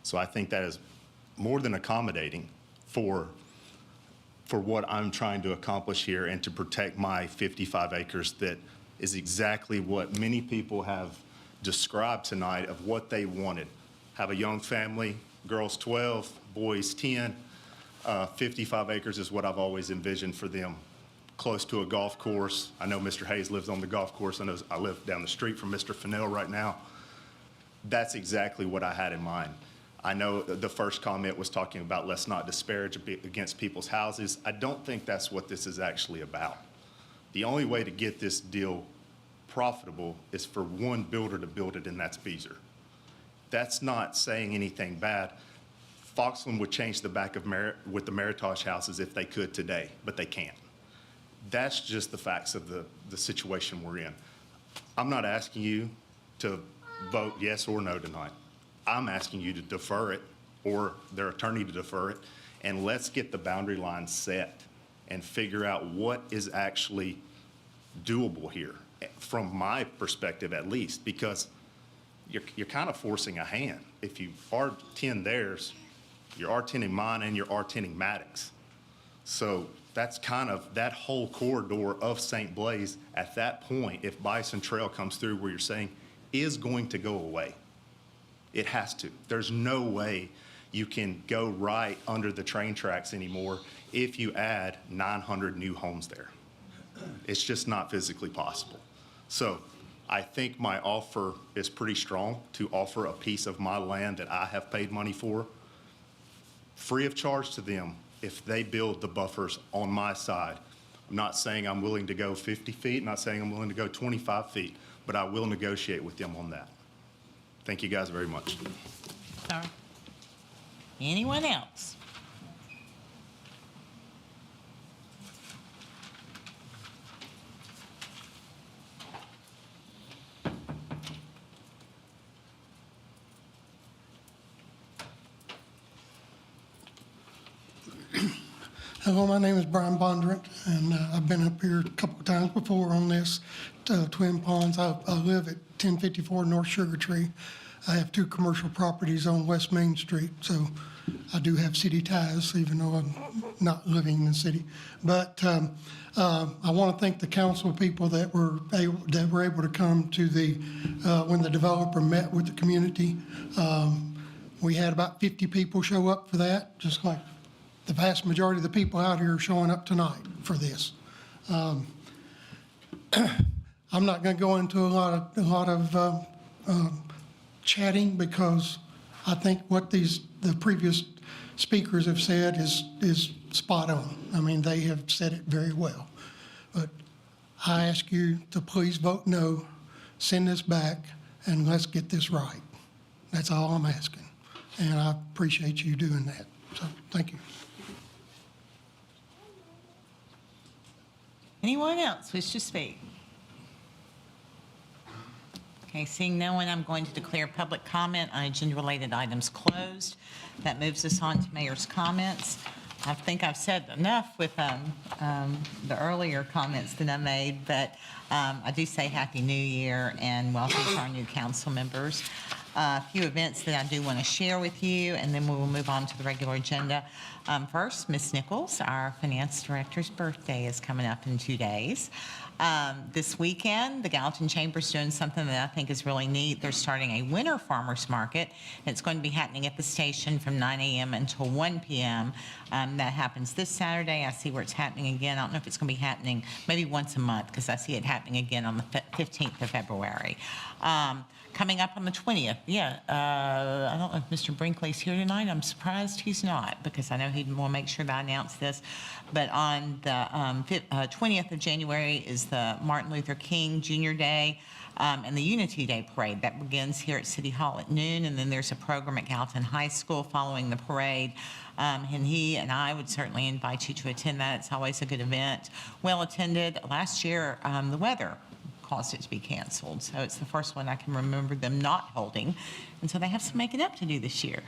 So I think that is more than accommodating for what I'm trying to accomplish here and to protect my 55 acres that is exactly what many people have described tonight of what they wanted. Have a young family, girls 12, boys 10. 55 acres is what I've always envisioned for them. Close to a golf course. I know Mr. Hayes lives on the golf course. I know I live down the street from Mr. Fennell right now. That's exactly what I had in mind. I know the first comment was talking about let's not disparage against people's houses. I don't think that's what this is actually about. The only way to get this deal profitable is for one builder to build it, and that's Beezer. That's not saying anything bad. Foxland would change the back of with the Meritage houses if they could today, but they can't. That's just the facts of the situation we're in. I'm not asking you to vote yes or no tonight. I'm asking you to defer it, or their attorney to defer it, and let's get the boundary line set and figure out what is actually doable here, from my perspective at least, because you're kind of forcing a hand. If you R10 theirs, you're R10ing mine and you're R10ing Maddox. So that's kind of that whole corridor of St. Blaise at that point, if Bison Trail comes through where you're saying, is going to go away. It has to. There's no way you can go right under the train tracks anymore if you add 900 new homes there. It's just not physically possible. So I think my offer is pretty strong to offer a piece of my land that I have paid money for, free of charge to them if they build the buffers on my side. I'm not saying I'm willing to go 50 feet, not saying I'm willing to go 25 feet, but I will negotiate with them on that. Thank you guys very much. All right. Anyone else? Hello, my name is Brian Bondurant, and I've been up here a couple of times before on this Twin Ponds. I live at 1054 North Sugar Tree. I have 2 commercial properties on West Main Street, so I do have city ties, even though I'm not living in the city. But I want to thank the council people that were able to come to the when the developer met with the community. We had about 50 people show up for that, just like the vast majority of the people out here are showing up tonight for this. I'm not going to go into a lot of chatting, because I think what the previous speakers have said is spot on. I mean, they have said it very well. But I ask you to please vote no, send this back, and let's get this right. That's all I'm asking. And I appreciate you doing that. So thank you. Anyone else wish to speak? Okay, seeing no one, I'm going to declare public comment on agenda-related items closed. That moves us on to mayor's comments. I think I've said enough with the earlier comments that I made, but I do say Happy New Year and welcome to our new council members. A few events that I do want to share with you, and then we will move on to the regular agenda. First, Ms. Nichols, our finance director's birthday is coming up in 2 days. This weekend, the Gallatin Chamber is doing something that I think is really neat. They're starting a winter farmers market. It's going to be happening at the station from 9 a.m. until 1 p.m. That happens this Saturday. I see where it's happening again. I don't know if it's going to be happening maybe once a month, because I see it happening again on the 15th of February. Coming up on the 20th, I don't know if Mr. Brinkley's here tonight. I'm surprised he's not, because I know he'd want to make sure that I announce this. But on the 20th of January is the Martin Luther King Jr. Day and the Unity Day Parade. That begins here at City Hall at noon, and then there's a program at Gallatin High School following the parade. And he and I would certainly invite you to attend that. It's always a good event, well attended. Last year, the weather caused it to be canceled. So it's the first one I can remember them not holding. And so they have some making up to do this year.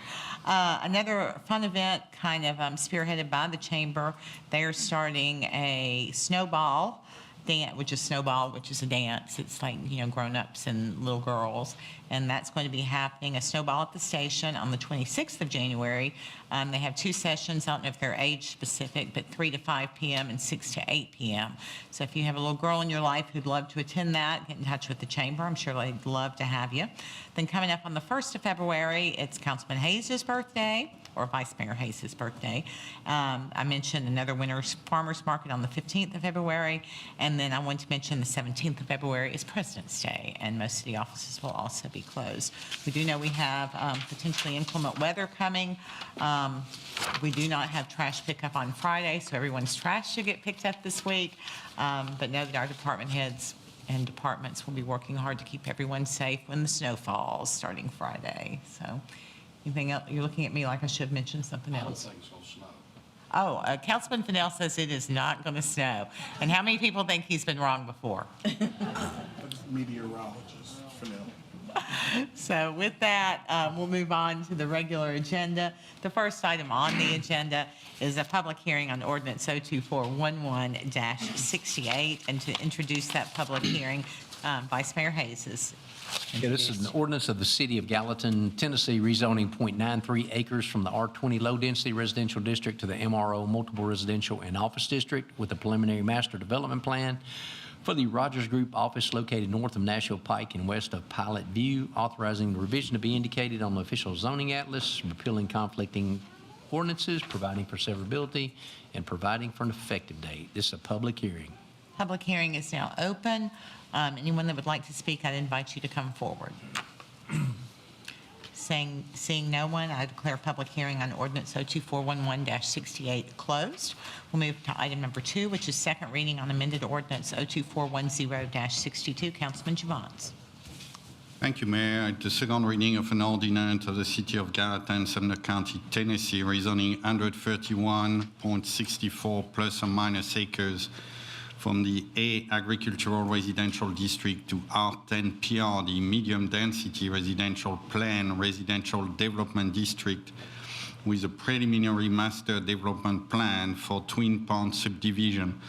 Another fun event kind of spearheaded by the Chamber. They are starting a snowball dance, which is a dance. It's like, grown-ups and little girls. And that's going to be happening, a snowball at the station on the 26th of January. They have 2 sessions. I don't know if they're age-specific, but 3 to 5 p.m. and 6 to 8 p.m. So if you have a little girl in your life who'd love to attend that, get in touch with the Chamber. I'm sure they'd love to have you. Then coming up on the 1st of February, it's Councilman Hayes' birthday, or Vice Mayor Hayes' birthday. I mentioned another winter's farmers market on the 15th of February, and then I want to mention the 17th of February is President's Day, and most city offices will also be closed. We do know we have potentially inclement weather coming. We do not have trash pickup on Friday, so everyone's trash should get picked up this week. But know that our department heads and departments will be working hard to keep everyone safe when the snow falls starting Friday. So anything else? You're looking at me like I should have mentioned something else. Oh, Councilman Fennell says it is not going to snow. And how many people think he's been wrong before? Meteorologist, Fennell. So with that, we'll move on to the regular agenda. The first item on the agenda is a public hearing on Ordinance 02411-68. And to introduce that public hearing, Vice Mayor Hayes is Yeah, this is an ordinance of the City of Gallatin, Tennessee, rezoning .93 acres from the R20 low-density residential district to the MRO multiple residential and office district with a preliminary master development plan for the Rogers Group office located north of Nashville Pike and west of Pilot View, authorizing the revision to be indicated on the official zoning atlas, repealing conflicting ordinances, providing for severability, and providing for an effective date. This is a public hearing. Public hearing is now open. Anyone that would like to speak, I'd invite you to come forward. Seeing no one, I declare public hearing on Ordinance 02411-68 closed. We'll move to item number 2, which is second reading on amended Ordinance 02410-62. Councilman Javons. Thank you, Mayor. The second reading of an ordinance of the City of Gallatin, Sumner County, Tennessee, rezoning 131.64 plus or minus acres from the A Agricultural Residential District to R10 PRD Medium Density Residential Plan Residential Development District with a preliminary master development plan for Twin Ponds subdivision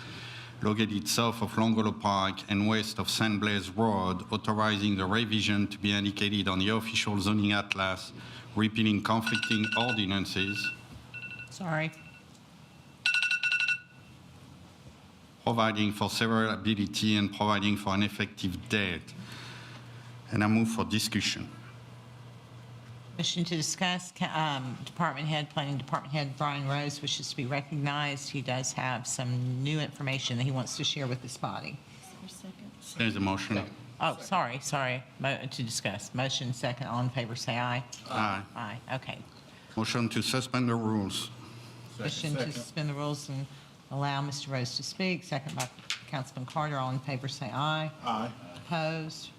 located south of Longolo Park and west of St. Blaise Road, authorizing the revision to be indicated on the official zoning atlas, repealing conflicting ordinances. Sorry. Providing for severability and providing for an effective date. And I move for discussion. Motion to discuss, Department Head, Planning Department Head Brian Rose wishes to be recognized. He does have some new information that he wants to share with this body. There's a motion. Oh, sorry. To discuss. Motion second. All in favor, say aye. Aye. Aye, okay. Motion to suspend the rules. Motion to suspend the rules and allow Mr. Rose to speak. Second by Councilman Carter. All in favor, say aye. Aye. Opposed?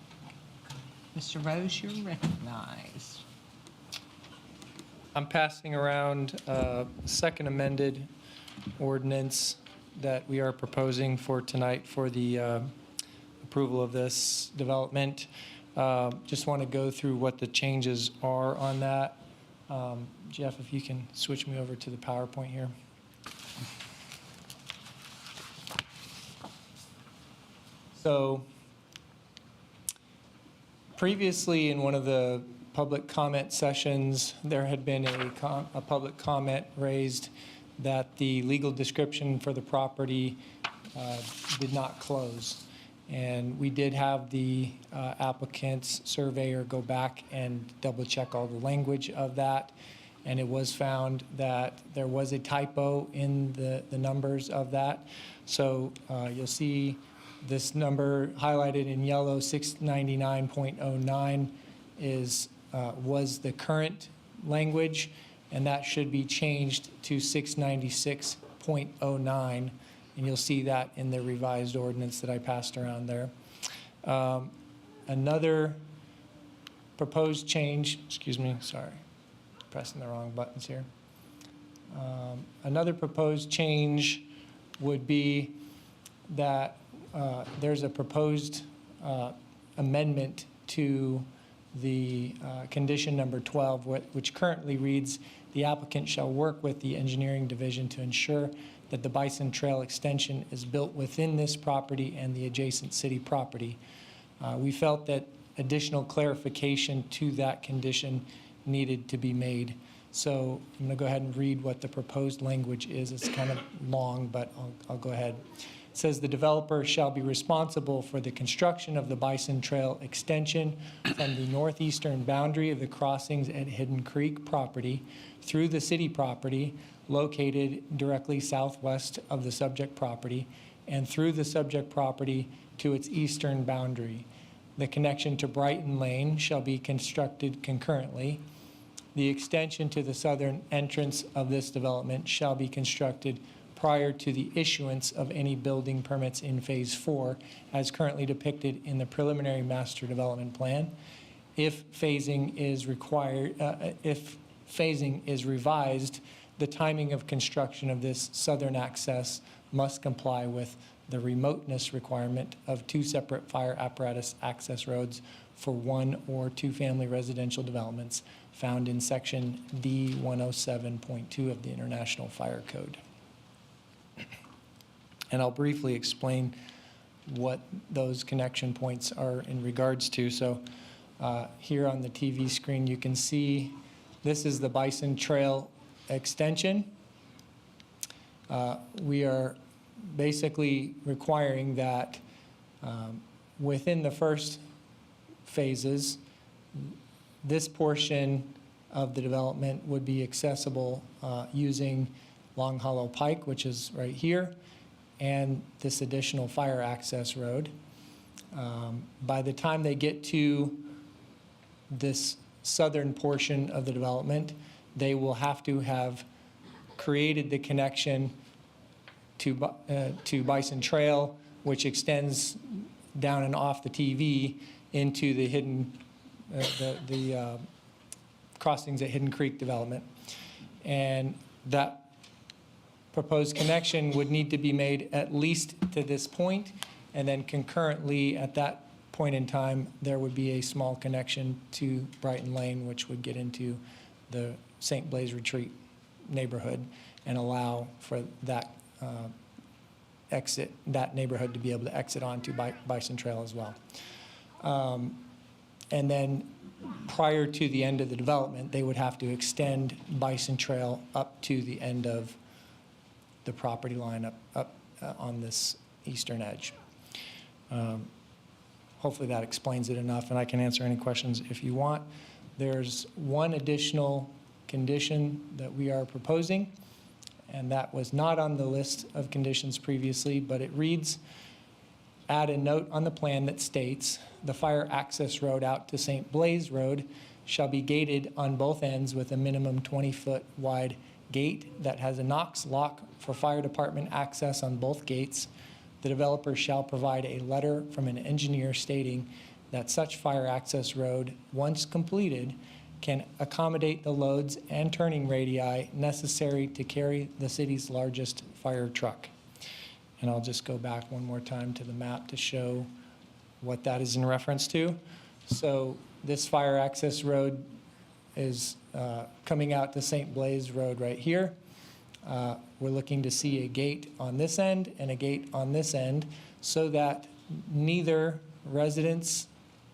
Mr. Rose, you're recognized. I'm passing around a second amended ordinance that we are proposing for tonight for the approval of this development. Just want to go through what the changes are on that. Jeff, if you can switch me over to the PowerPoint here. So previously, in one of the public comment sessions, there had been a public comment raised that the legal description for the property did not close. And we did have the applicant's surveyor go back and double check all the language of that. And it was found that there was a typo in the numbers of that. So you'll see this number highlighted in yellow, 699.09 was the current language, and that should be changed to 696.09. And you'll see that in the revised ordinance that I passed around there. Another proposed change, excuse me, sorry, pressing the wrong buttons here. Another proposed change would be that there's a proposed amendment to the condition number 12, which currently reads, the applicant shall work with the engineering division to ensure that the Bison Trail extension is built within this property and the adjacent city property. We felt that additional clarification to that condition needed to be made. So I'm going to go ahead and read what the proposed language is. It's kind of long, but I'll go ahead. It says the developer shall be responsible for the construction of the Bison Trail extension from the northeastern boundary of the crossings at Hidden Creek property through the city property located directly southwest of the subject property and through the subject property to its eastern boundary. The connection to Brighton Lane shall be constructed concurrently. The extension to the southern entrance of this development shall be constructed prior to the issuance of any building permits in Phase 4 as currently depicted in the preliminary master development plan. If phasing is required, if phasing is revised, the timing of construction of this southern access must comply with the remoteness requirement of 2 separate fire apparatus access roads for 1 or 2 family residential developments found in section D107.2 of the International Fire Code. And I'll briefly explain what those connection points are in regards to. So here on the TV screen, you can see this is the Bison Trail extension. We are basically requiring that within the first phases, this portion of the development would be accessible using Long Hollow Pike, which is right here, and this additional fire access road. By the time they get to this southern portion of the development, they will have to have created the connection to Bison Trail, which extends down and off the TV into the hidden, the crossings at Hidden Creek development. And that proposed connection would need to be made at least to this point, and then concurrently at that point in time, there would be a small connection to Brighton Lane, which would get into the St. Blaise Retreat neighborhood and allow for that that neighborhood to be able to exit onto Bison Trail as well. And then prior to the end of the development, they would have to extend Bison Trail up to the end of the property line up on this eastern edge. Hopefully that explains it enough, and I can answer any questions if you want. There's one additional condition that we are proposing, and that was not on the list of conditions previously, but it reads, add a note on the plan that states the fire access road out to St. Blaise Road shall be gated on both ends with a minimum 20-foot wide gate that has a Knox lock for fire department access on both gates. The developer shall provide a letter from an engineer stating that such fire access road, once completed, can accommodate the loads and turning radii necessary to carry the city's largest fire truck. And I'll just go back one more time to the map to show what that is in reference to. So this fire access road is coming out to St. Blaise Road right here. We're looking to see a gate on this end and a gate on this end so that neither residents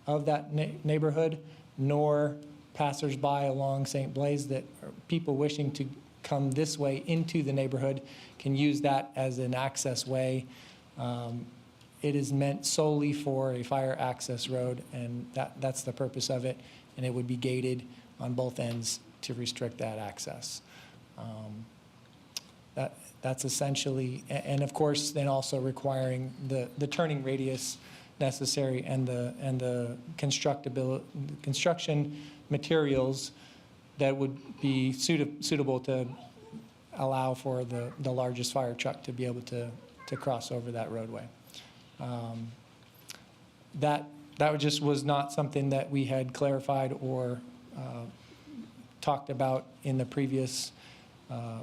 of that neighborhood nor passersby along St. Blaise, that are people wishing to come this way into the neighborhood can use that as an access way. It is meant solely for a fire access road, and that's the purpose of it, and it would be gated on both ends to restrict that access. That's essentially, and of course, then also requiring the turning radius necessary and the construction materials that would be suitable to allow for the largest fire truck to be able to cross over that roadway. That just was not something that we had clarified or talked about in the previous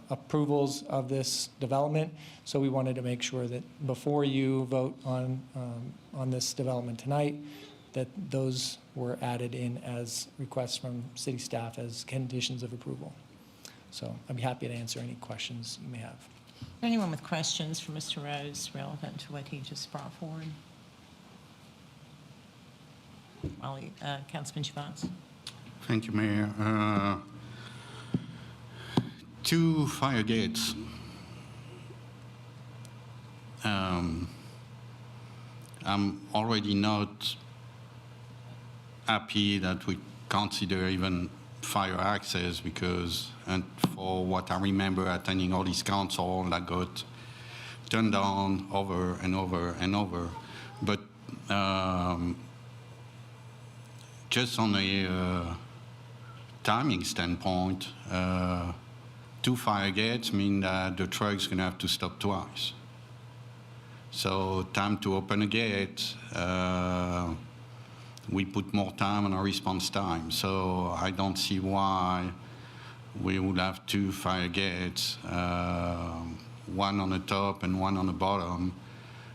approvals of this development. So we wanted to make sure that before you vote on this development tonight, that those were added in as requests from city staff as conditions of approval. So I'd be happy to answer any questions you may have. Anyone with questions for Mr. Rose relevant to what he just brought forward? Councilman Javance. Thank you, Mayor. 2 fire gates. I'm already not happy that we consider even fire access, because, and for what I remember attending all these council, that got turned down over and over and over. But just on a timing standpoint, 2 fire gates mean that the truck's gonna have to stop twice. So time to open a gate, we put more time on our response time. So I don't see why we would have 2 fire gates, one on the top and one on the bottom,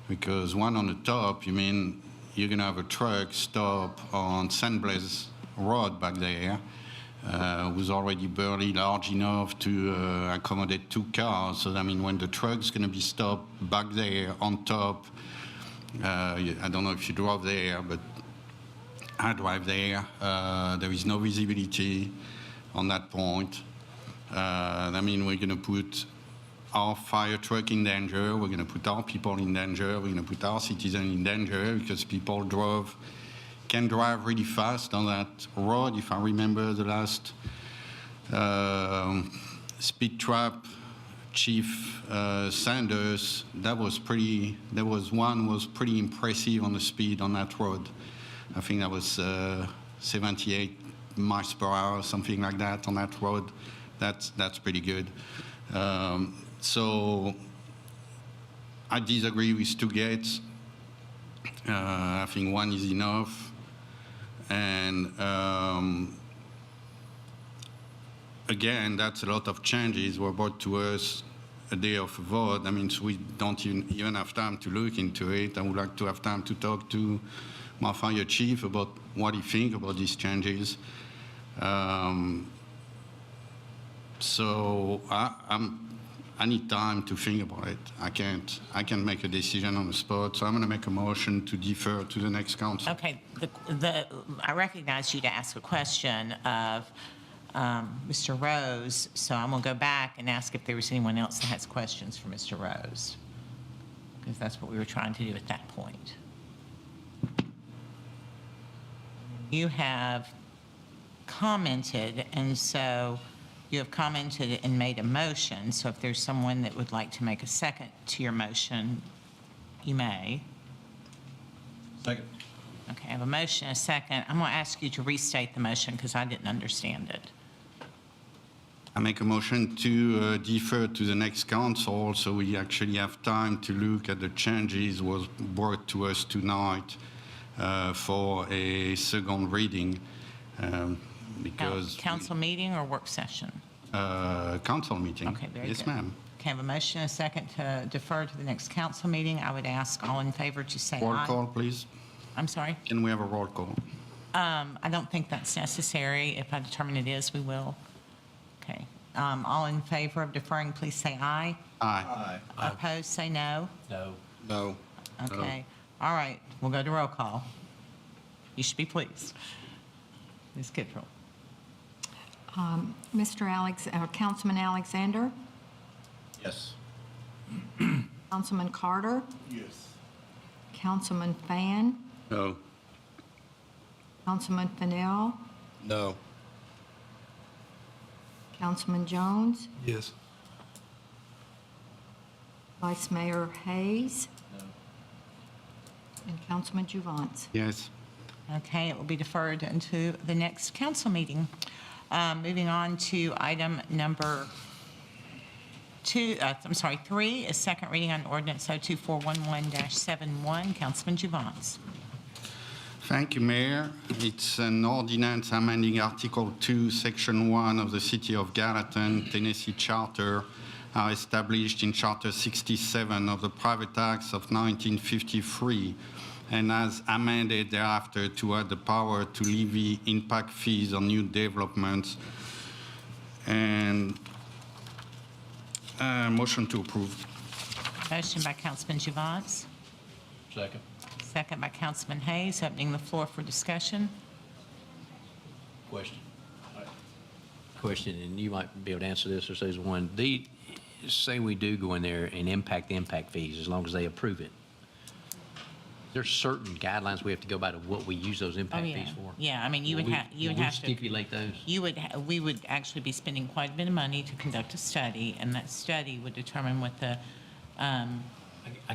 because one on the top, you mean you're gonna have a truck stop on St. Blaise Road back there, was already barely large enough to accommodate 2 cars. So I mean, when the truck's gonna be stopped back there on top, I don't know if you drove there, but I drive there. There is no visibility on that point. I mean, we're gonna put our fire truck in danger. We're gonna put our people in danger. We're gonna put our citizens in danger, because people can drive really fast on that road. If I remember the last speed trap, Chief Sanders, there was one was pretty impressive on the speed on that road. I think that was 78 miles per hour, something like that on that road. That's pretty good. So I disagree with 2 gates. I think 1 is enough. And again, that's a lot of changes were brought to us a day of a vote. I mean, so we don't even have time to look into it. I would like to have time to talk to my fire chief about what he thinks about these changes. So I need time to think about it. I can't make a decision on the spot. So I'm going to make a motion to defer to the next council. Okay, I recognize you to ask a question of Mr. Rose, so I'm going to go back and ask if there was anyone else that has questions for Mr. Rose, because that's what we were trying to do at that point. You have commented, and so you have commented and made a motion. So if there's someone that would like to make a second to your motion, you may. Second. Okay, I have a motion, a second. I'm going to ask you to restate the motion because I didn't understand it. I make a motion to defer to the next council, so we actually have time to look at the changes was brought to us tonight for a second reading, because council meeting or work session? Council meeting. Okay, very good. Yes, ma'am. Okay, I have a motion, a second to defer to the next council meeting. I would ask all in favor to say Roll aye. call, please. I'm sorry? Can we have a roll call? I don't think that's necessary. If I determine it is, we will. Okay. All in favor of deferring, please say aye. Aye. Opposed, say no. No. No. Okay. All right, we'll go to roll call. You should be pleased. Ms. Kittrell. Councilman Alexander? Yes. Councilman Carter? Yes. Councilman Fan? No. Councilman Fennell? No. Councilman Jones? Yes. Vice Mayor Hayes? And Councilman Juvance? Yes. Okay, it will be deferred into the next council meeting. Moving on to item number 3 is second reading on ordinance 02411-71. Councilman Juvance. Thank you, Mayor. It's an ordinance amending Article 2, Section 1 of the City of Gallatin, Tennessee Charter, established in Charter 67 of the Private Acts of 1953, and as amended thereafter to add the power to levy impact fees on new developments. And motion to approve. Motion by Councilman Juvance, Second. second by Councilman Hayes. Opening the floor for discussion. Question. Question, and you might be able to answer this or say one. Say we do go in there and impact the impact fees as long as they approve it. There's certain guidelines we have to go by to what we use those impact fees for. Yeah, I mean, you would Will have, you would will we have to. stipulate those? We would actually be spending quite a bit of money to conduct a study, and that study would determine what the, I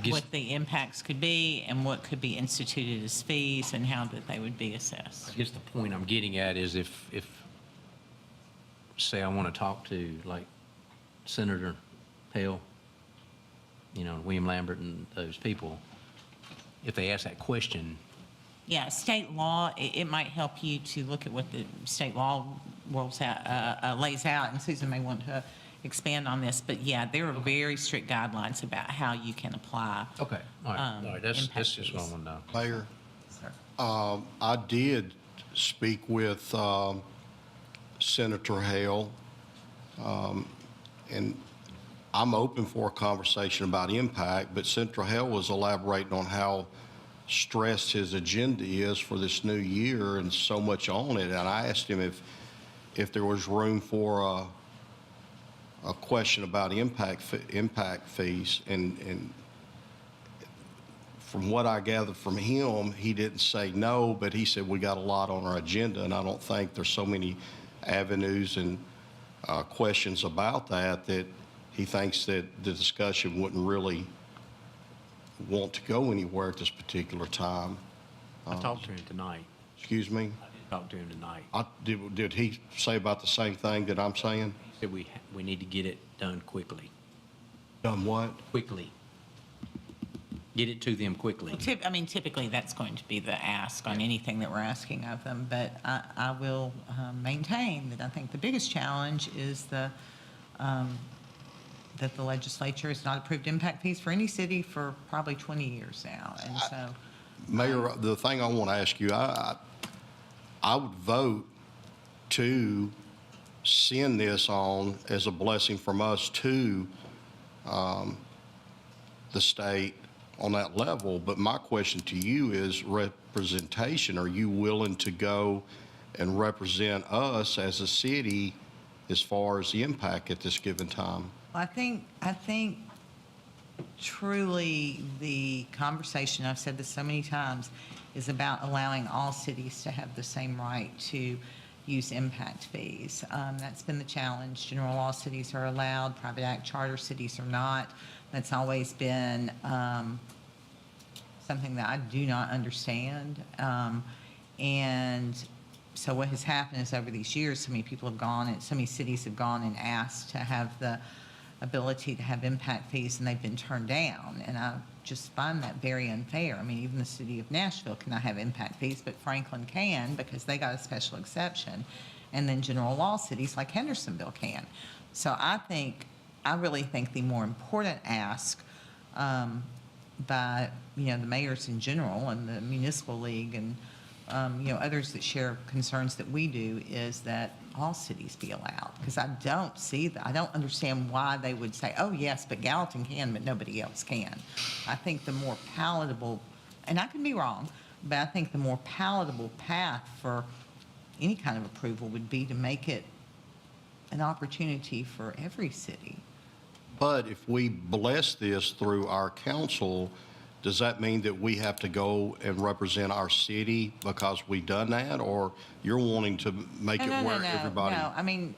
guess- what the impacts could be and what could be instituted as fees and how that they would be assessed. I guess the point I'm getting at is if say I want to talk to like Senator Hale, William Lambert and those people, if they ask that question. Yeah, state law, it might help you to look at what the state law lays out, and Susan may want to expand on this, but yeah, there are very strict guidelines about how you can apply. Okay, all right, that's impact just what I fees. want to know. Mayor, Sir. I did speak with Senator Hale, and I'm open for a conversation about impact, but Senator Hale was elaborating on how stressed his agenda is for this new year and so much on it. And I asked him if there was room for a question about impact fees. And from what I gathered from him, he didn't say no, but he said we got a lot on our agenda, and I don't think there's so many avenues and questions about that he thinks that the discussion wouldn't really want to go anywhere at this particular time. I talked to him tonight. Excuse me? I did talk to him tonight. Did he say about the same thing that I'm saying? He said we need to get it done quickly. Done what? Quickly. Get it to them quickly. Typically, that's going to be the ask on anything that we're asking of them, but I will maintain that I think the biggest challenge is that the legislature has not approved impact fees for any city for probably 20 years now, and so. Mayor, the thing I want to ask you, I would vote to send this on as a blessing from us to the state on that level. But my question to you is representation. Are you willing to go and represent us as a city as far as the impact at this given time? I think truly the conversation, I've said this so many times, is about allowing all cities to have the same right to use impact fees. That's been the challenge. General law cities are allowed, private act charter cities are not. That's always been something that I do not understand. And so what has happened is over these years, so many people have gone and so many cities have gone and asked to have the ability to have impact fees, and they've been turned down. And I just find that very unfair. I mean, even the city of Nashville cannot have impact fees, but Franklin can because they got a special exception. And then general law cities like Hendersonville can. So I really think the more important ask by, the mayors in general and the municipal league and, others that share concerns that we do is that all cities be allowed. Because I don't see that. I don't understand why they would say, oh, yes, but Gallatin can, but nobody else can. I think the more palatable and I can be wrong, but I think the more palatable path for any kind of approval would be to make it an opportunity for every city. But if we bless this through our council, does that mean that we have to go and represent our city because we've done that? Or you're wanting to make it where everybody? No, I mean,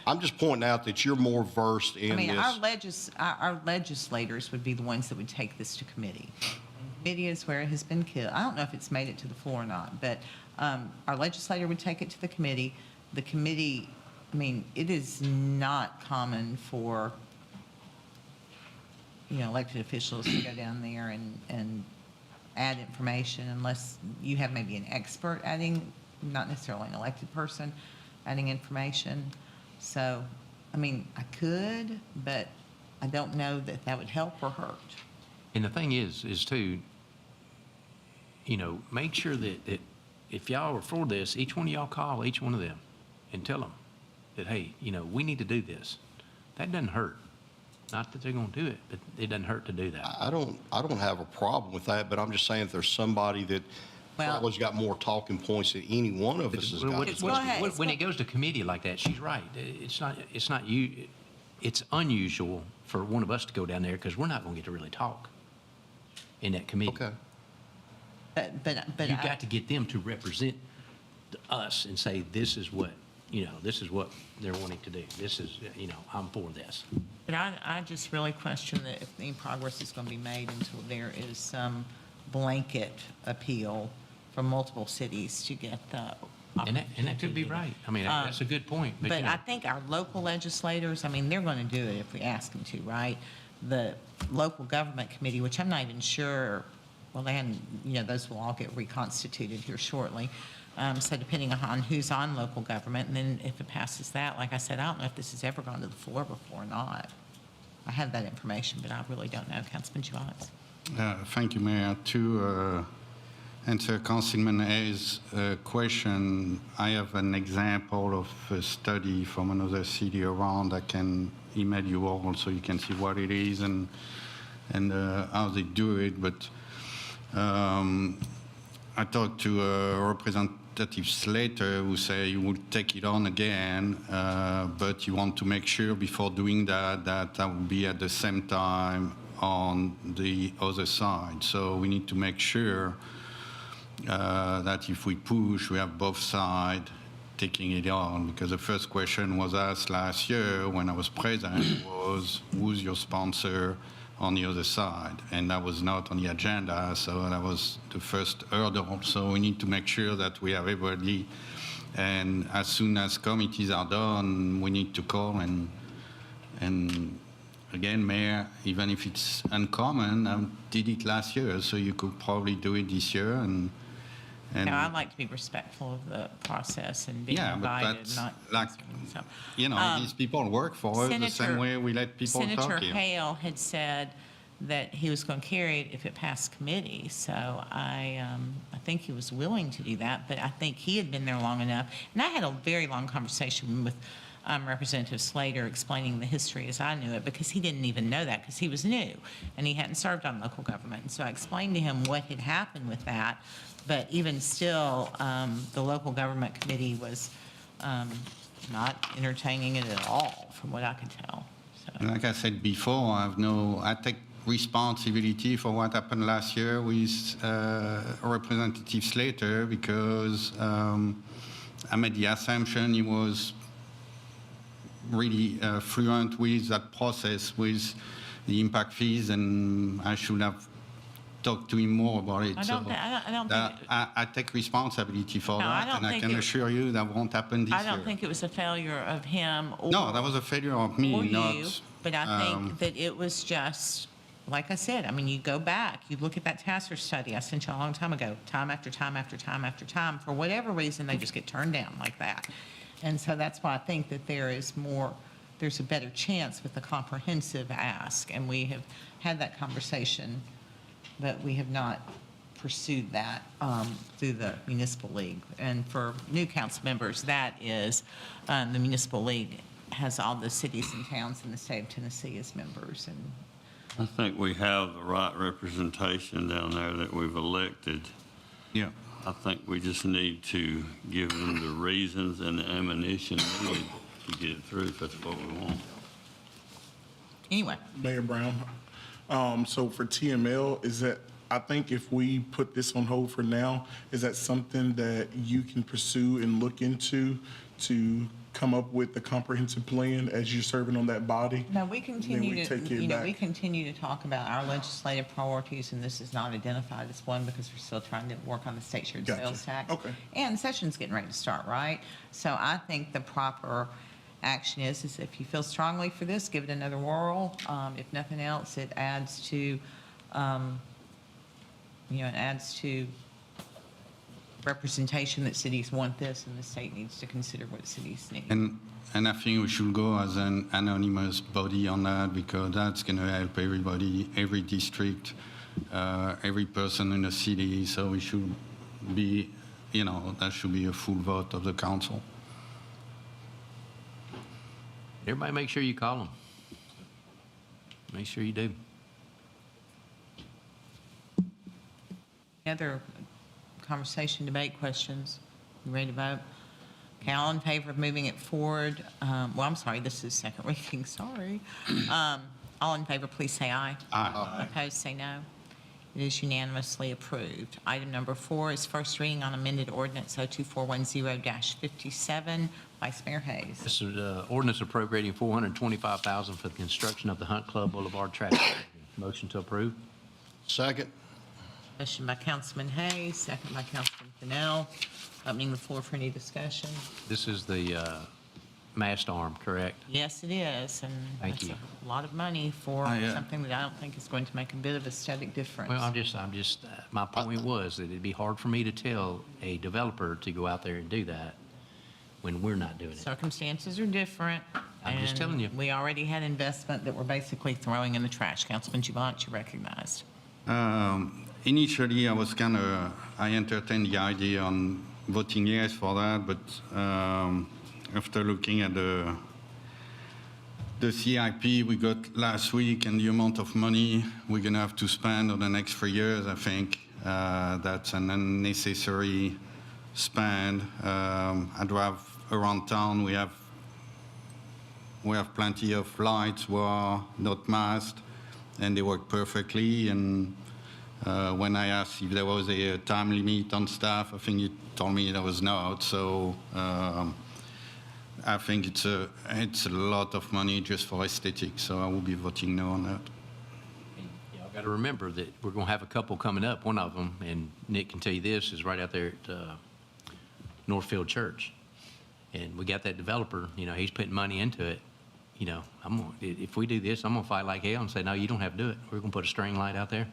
I'm just pointing out that you're more versed in our this. our legislators would be the ones that would take this to committee. Committee is where it has been killed. I don't know if it's made it to the floor or not, but our legislator would take it to the committee. The committee, I mean, it is not common for, elected officials to go down there and add information unless you have maybe an expert adding, not necessarily an elected person, adding information. So, I mean, I could, but I don't know that that would help or hurt. And the thing is too, make sure that if y'all are for this, each one of y'all call each one of them and tell them that, hey, we need to do this. That doesn't hurt. Not that they're going to do it, but it doesn't hurt to do that. I don't have a problem with that, but I'm just saying if there's somebody that probably's got more talking points than any one of us has got. When it goes to committee like that, she's right. It's unusual for one of us to go down there because we're not going to get to really talk in that committee. Okay. But You've got to get them to represent us and say, this is what they're wanting to do. This is, I'm for this. But I just really question that if any progress is going to be made until there is some blanket appeal from multiple cities to get the And that could be right. I mean, that's a good point. But I think our local legislators, I mean, they're going to do it if we ask them to, right? The local government committee, which I'm not even sure, well, those will all get reconstituted here shortly. So depending on who's on local government, and then if it passes that, like I said, I don't know if this has ever gone to the floor before or not. I have that information, but I really don't know. Councilman Jones. Thank you, Mayor. To answer Councilman Hayes' question, I have an example of a study from another city around. I can email you all so you can see what it is and how they do it. But I talked to a Representative Slater who said you would take it on again, but you want to make sure before doing that will be at the same time on the other side. So we need to make sure that if we push, we have both sides taking it on, because the first question was asked last year when I was present was, who's your sponsor on the other side? And that was not on the agenda, so that was the first hurdle. So we need to make sure that we have everybody, and as soon as committees are done, we need to call and again, Mayor, even if it's uncommon, I did it last year, so you could probably do it this year. And I'd like to be respectful of the process and being invited. But that's these people work for us the same way we let people talk Senator here. Hale had said that he was going to carry it if it passed committee, so I think he was willing to do that, but I think he had been there long enough. And I had a very long conversation with Representative Slater explaining the history as I knew it, because he didn't even know that because he was new and he hadn't served on local government. And so I explained to him what had happened with that. But even still, the local government committee was not entertaining it at all, from what I could tell. So. Like I said before, I take responsibility for what happened last year with Representative Slater, because I made the assumption he was really fluent with that process with the impact fees, and I should have talked to him more about it. I take responsibility for that, and I can assure you that won't happen this year. I don't think it was a failure of him. No, that was a failure of me, not you. But I think that it was just, like I said, I mean, you go back, you look at that Tasser study I sent you a long time ago, time after time after time after time, for whatever reason, they just get turned down like that. And so that's why I think that there's a better chance with a comprehensive ask. And we have had that conversation, but we have not pursued that through the Municipal League. And for new council members, that is, the Municipal League has all the cities and towns in the state of Tennessee as members. And I think we have the right representation down there that we've elected. Yeah. I think we just need to give them the reasons and the ammunition needed to get it through if that's what we want. Anyway, Mayor Brown, so for TML, is that, I think if we put this on hold for now, is that something that you can pursue and look into to come up with the comprehensive plan as you're serving on that body? no, we continue we to, take it you know, back. we continue to talk about our legislative priorities, and this is not identified as one because we're still trying to work on the state shared Gotcha. sales tax. Okay. And session's getting ready to start, right? So I think the proper action is if you feel strongly for this, give it another whirl. If nothing else, it adds to, you know, it adds to representation that cities want this, and the state needs to consider what cities need. And I think we should go as an anonymous body on that, because that's going to help everybody, every district, every person in the city. So we should be, you know, that should be a full vote of the council. Everybody make sure you call them. Make sure you do. Any other conversation, debate, questions? You ready to vote? Okay, all in favor of moving it forward? Well, I'm sorry, this is second reading, sorry. All in favor, please say aye. Aye. Opposed, say no. It is unanimously approved. Item number 4 is first reading on amended ordinance 02410-57. Vice Mayor Hayes. This is ordinance appropriating $425,000 for the construction of the Hunt Club Boulevard traffic. Motion to approve. Second. Motion by Councilman Hayes, second by Councilman Fennell. Opening the floor for any discussion. This is the mast arm, correct? Yes, it is, and Thank that's you. a lot of money for I, something that I don't think is going to make a bit of aesthetic difference. Well, I'm just, my point was that it'd be hard for me to tell a developer to go out there and do that when we're not doing it. Circumstances are different. I'm just and telling you. We already had investment that we're basically throwing in the trash. Councilman Giovanni, you recognized. Initially, I entertained the idea on voting yes for that, but after looking at the CIP we got last week and the amount of money we're going to have to spend over the next 3 years, I think that's an unnecessary spend. I drive around town. We have plenty of lights who are not masked, and they work perfectly. And when I asked if there was a time limit on staff, I think you told me there was not. So I think it's a lot of money just for aesthetics. So I will be voting no on that. Y'all got to remember that we're going to have a couple coming up. One of them, and Nick can tell you this, is right out there at Northfield Church. And we got that developer, you know, he's putting money into it. You know, if we do this, I'm going to fight like hell and say, no, you don't have to do it. We're going to put a string light out there.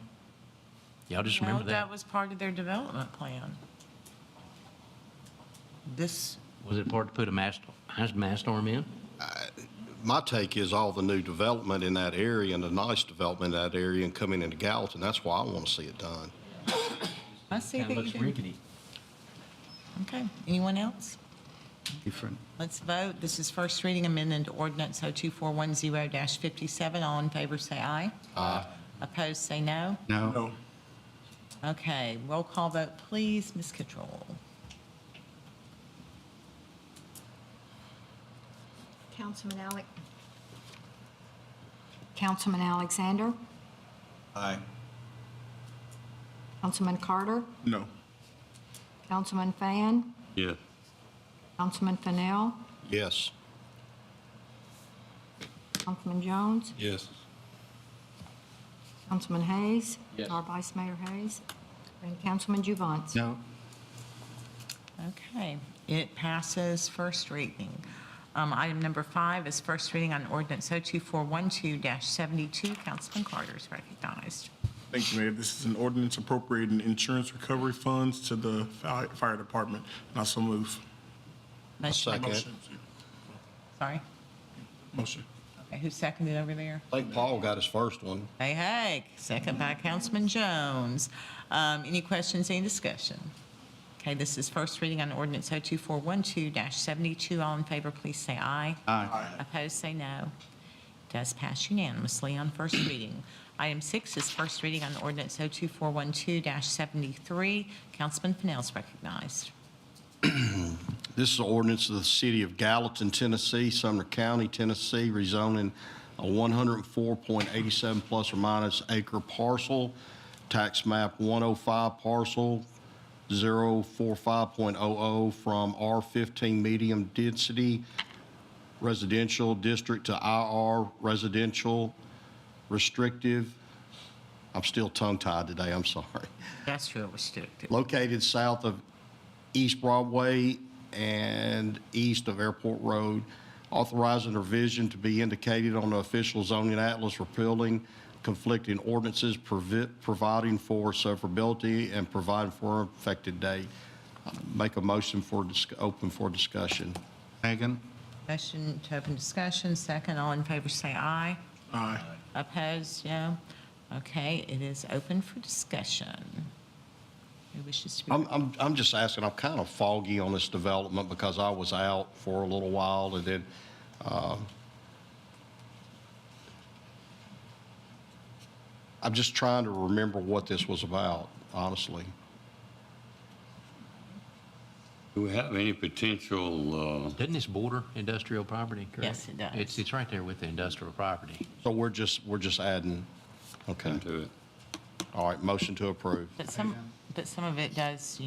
Y'all just remember No, that. that was part of their development plan. This, Was it part to put a mast arm in? My take is all the new development in that area and the nice development in that area and coming into Gallatin, that's why I want to see it done. I see Kind that of you looks do. rickety. Okay, anyone else? Different. Let's vote. This is first reading amendment ordinance 02410-57. All in favor, say aye. Aye. Opposed, say no. No. Okay, roll call vote, please. Ms. Kittrell. Councilman Alexander? Aye. Councilman Carter? No. Councilman Fan? Yes. Councilman Fennell? Yes. Councilman Jones? Yes. Councilman Hayes? Yes. Our Vice Mayor Hayes? And Councilman Giovanni? No. Okay, it passes first reading. Item number 5 is first reading on ordinance 02412-72. Councilman Carter is recognized. Thank you, Mayor. This is an ordinance appropriating insurance recovery funds to the fire department. And I so move. Motion. Sorry? Motion. Okay, who seconded over there? I think Paul got his first one. Hey, second by Councilman Jones. Any questions, any discussion? Okay, this is first reading on ordinance 02412-72. All in favor, please say aye. Aye. Opposed, say no. Does pass unanimously on first reading. Item 6 is first reading on ordinance 02412-73. Councilman Fennell is recognized. This is an ordinance of the City of Gallatin, Tennessee, Sumner County, Tennessee, rezoning a 104.87 plus or minus acre parcel, tax map 105 parcel 045.00 from R15 medium density residential district to IR residential restrictive. I'm still tongue-tied today, I'm sorry. Industrial restricted. Located south of East Broadway and east of Airport Road, authorizing revision to be indicated on the official zoning atlas, repealing conflicting ordinances, providing for severability, and providing for an effective date. Make a motion for open for discussion. Second. Motion to open discussion. Second, all in favor say aye. Aye. Opposed, no. Okay, it is open for discussion. Who wishes to be? I'm just asking, I'm kind of foggy on this development because I was out for a little while, and then I'm just trying to remember what this was about, honestly. Do we have any potential, Doesn't this border industrial property, correct? Yes, it does. It's right there with the industrial property. So we're just adding, okay. into it? All right, motion to approve. But some of it does,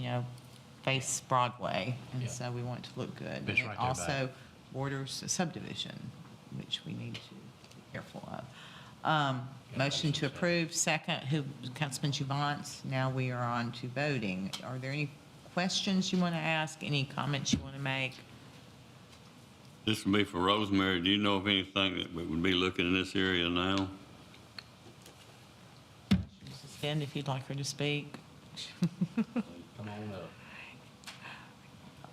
face Broadway, and so we want it to look good. It's And right it there also borders a subdivision, which we need to be careful of. Motion to approve, second, Councilman Juvance. Now we are on to voting. Are there any questions you want to ask, any comments you want to make? This would be for Rosemary. Do you know of anything that we would be looking in this area now? Mrs. Finn, if you'd like her to speak. Come on up.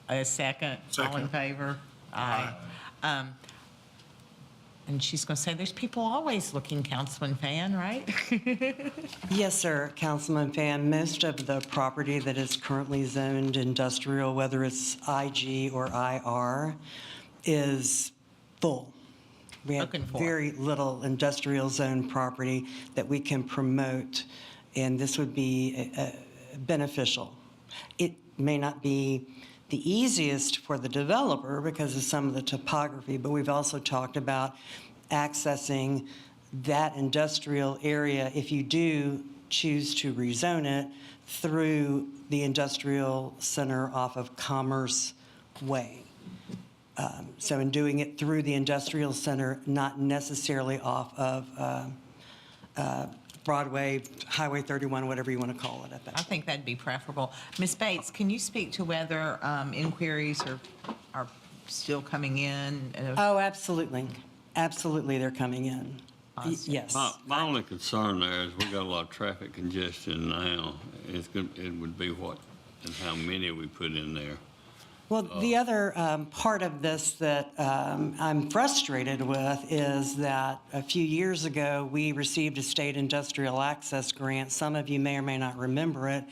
A second. All in Second. favor? Aye. And she's going to say, there's people always looking, Councilman Fan, right? Yes, sir, Councilman Fan. Most of the property that is currently zoned industrial, whether it's IG or IR, is full. We have Spoken for. very little industrial zone property that we can promote, and this would be beneficial. It may not be the easiest for the developer because of some of the topography, but we've also talked about accessing that industrial area, if you do choose to rezone it, through the industrial center off of Commerce Way. So in doing it through the industrial center, not necessarily off of Broadway, Highway 31, whatever you want to call it at that. I think that'd be preferable. Ms. Bates, can you speak to whether inquiries are still coming in? Oh, absolutely. Absolutely, they're coming in. Yes. My only concern there is we got a lot of traffic congestion now. It would be what and how many we put in there. Well, the other part of this that I'm frustrated with is that a few years ago, we received a state industrial access grant. Some of you may or may not remember it,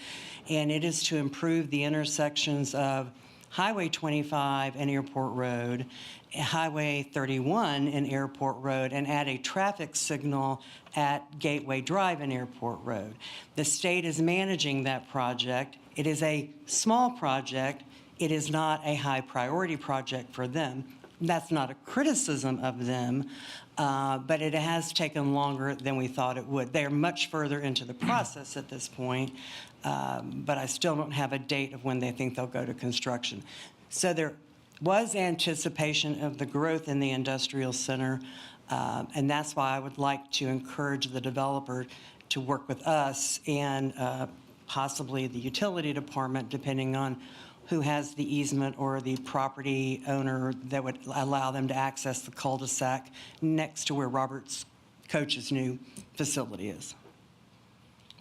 and it is to improve the intersections of Highway 25 and Airport Road, Highway 31 and Airport Road, and add a traffic signal at Gateway Drive and Airport Road. The state is managing that project. It is a small project. It is not a high priority project for them. That's not a criticism of them, but it has taken longer than we thought it would. They're much further into the process at this point, but I still don't have a date of when they think they'll go to construction. So there was anticipation of the growth in the industrial center, and that's why I would like to encourage the developer to work with us and possibly the utility department, depending on who has the easement or the property owner that would allow them to access the cul-de-sac next to where Robert's Coach's new facility is,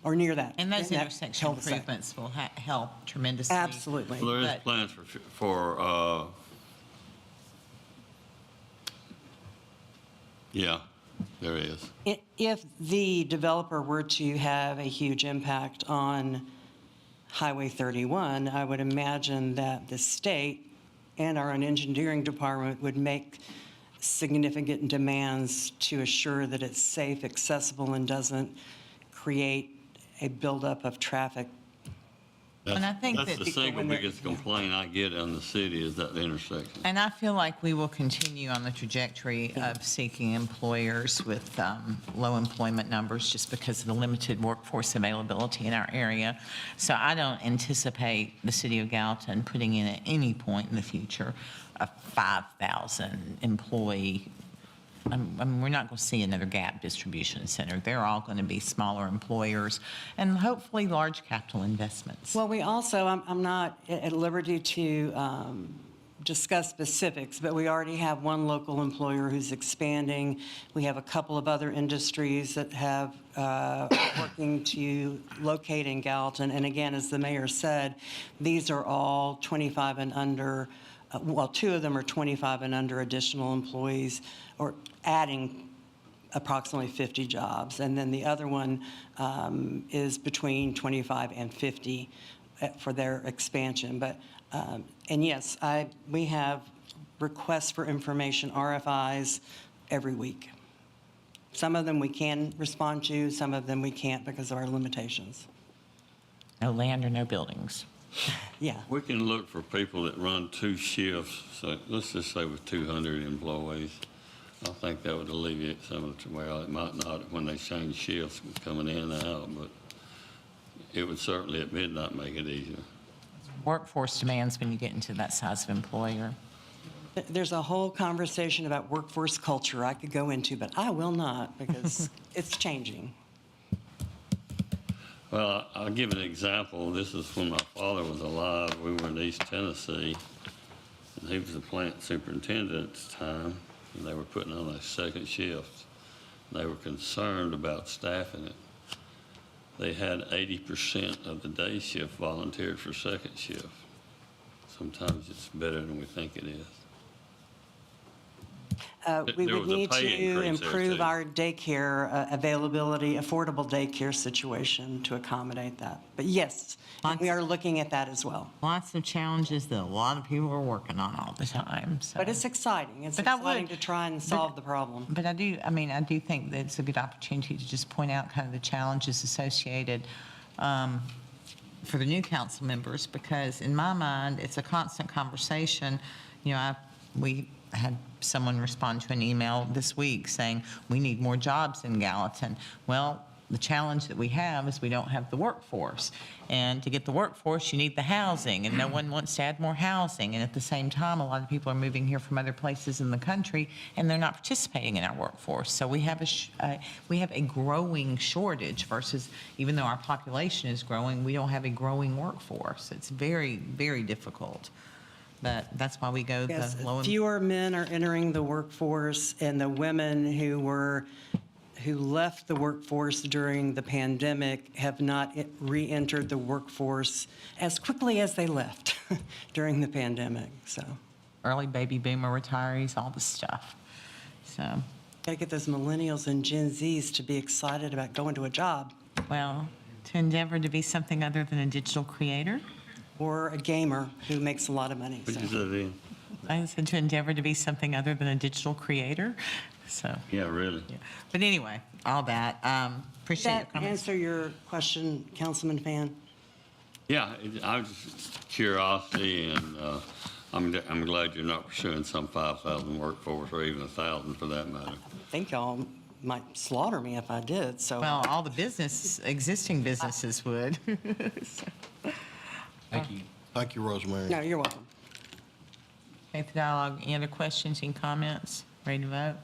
or near that. And those in that intersection cul-de-sac. improvements will help tremendously. Absolutely. Well, there is But- plans for yeah, there is. If the developer were to have a huge impact on Highway 31, I would imagine that the state and our own engineering department would make significant demands to assure that it's safe, accessible, and doesn't create a buildup of traffic. And I think That's that the single biggest complaint I get in the city is that intersection. And I feel like we will continue on the trajectory of seeking employers with low employment numbers just because of the limited workforce availability in our area. So I don't anticipate the city of Gallatin putting in at any point in the future a 5,000 employee. I mean, we're not going to see another gap distribution center. They're all going to be smaller employers and hopefully large capital investments. Well, we also, I'm not at liberty to discuss specifics, but we already have one local employer who's expanding. We have a couple of other industries that have working to locate in Gallatin. And again, as the mayor said, these are all 25 and under. Well, two of them are 25 and under additional employees, or adding approximately 50 jobs. And then the other one is between 25 and 50 for their expansion. But, and yes, we have requests for information, RFIs, every week. Some of them we can respond to, some of them we can't because of our limitations. No land or no buildings. Yeah. We can look for people that run 2 shifts. So let's just say with 200 employees. I think that would alleviate some of the, well, it might not when they change shifts coming in and out, but it would certainly at midnight make it easier. Workforce demands when you get into that size of employer. There's a whole conversation about workforce culture I could go into, but I will not because it's changing. Well, I'll give an example. This is when my father was alive. We were in East Tennessee, and he was the plant superintendent at the time, and they were putting on a second shift. They were concerned about staffing it. They had 80% of the day shift volunteered for second shift. Sometimes it's better than we think it is. We There would was a need pay to increase there, improve too. our daycare availability, affordable daycare situation to accommodate that. But yes, we are looking at that as well. Lots of challenges that a lot of people are working on all the time. So. But it's exciting. It's But I exciting would- to try and solve the problem. But I do think that it's a good opportunity to just point out kind of the challenges associated for the new council members, because in my mind, it's a constant conversation. You know, we had someone respond to an email this week saying, we need more jobs in Gallatin. Well, the challenge that we have is we don't have the workforce. And to get the workforce, you need the housing, and no one wants to add more housing. And at the same time, a lot of people are moving here from other places in the country, and they're not participating in our workforce. So we have a growing shortage versus, even though our population is growing, we don't have a growing workforce. It's very, very difficult. But that's why we go Yes, the low. fewer men are entering the workforce, and the women who left the workforce during the pandemic have not re-entered the workforce as quickly as they left during the pandemic. So, Early baby boomer retirees, all the stuff. So, got to get those millennials and Gen Zs to be excited about going to a job. Well, to endeavor to be something other than a digital creator. Or a gamer who makes a lot of money. What so. is that in? I said to endeavor to be something other than a digital creator. So, Yeah, really. yeah. But anyway, all that. Appreciate your Does that comments. answer your question, Councilman Fan? Yeah, I was just curiosity, and I'm glad you're not pursuing some 5,000 workforce or even 1,000 for that matter. I think y'all might slaughter me if I did, so. Well, all the existing businesses would. Thank you. Thank you, Rosemary. No, you're welcome. Thank the dialogue. Any other questions and comments? Ready to vote?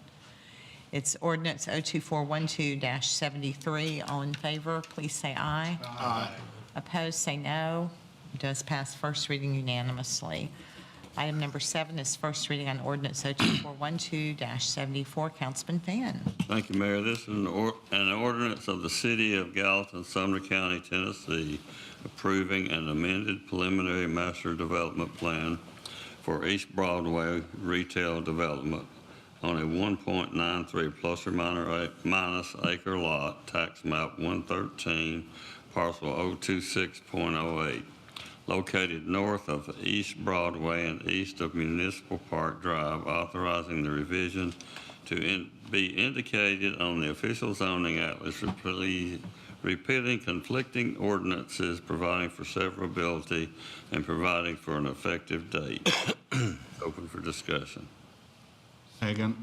It's ordinance 02412-73. All in favor, please say aye. Aye. Opposed, say no. It does pass first reading unanimously. Item number 7 is first reading on ordinance 02412-74. Councilman Fan. Thank you, Mayor. This is an ordinance of the City of Gallatin, Sumner County, Tennessee, approving an amended preliminary master development plan for East Broadway retail development on a 1.93 plus or minus acre lot, tax map 113, parcel 026.08, located north of East Broadway and east of Municipal Park Drive, authorizing the revision to be indicated on the official zoning atlas, repealing conflicting ordinances, providing for severability, and providing for an effective date. Open for discussion. Second.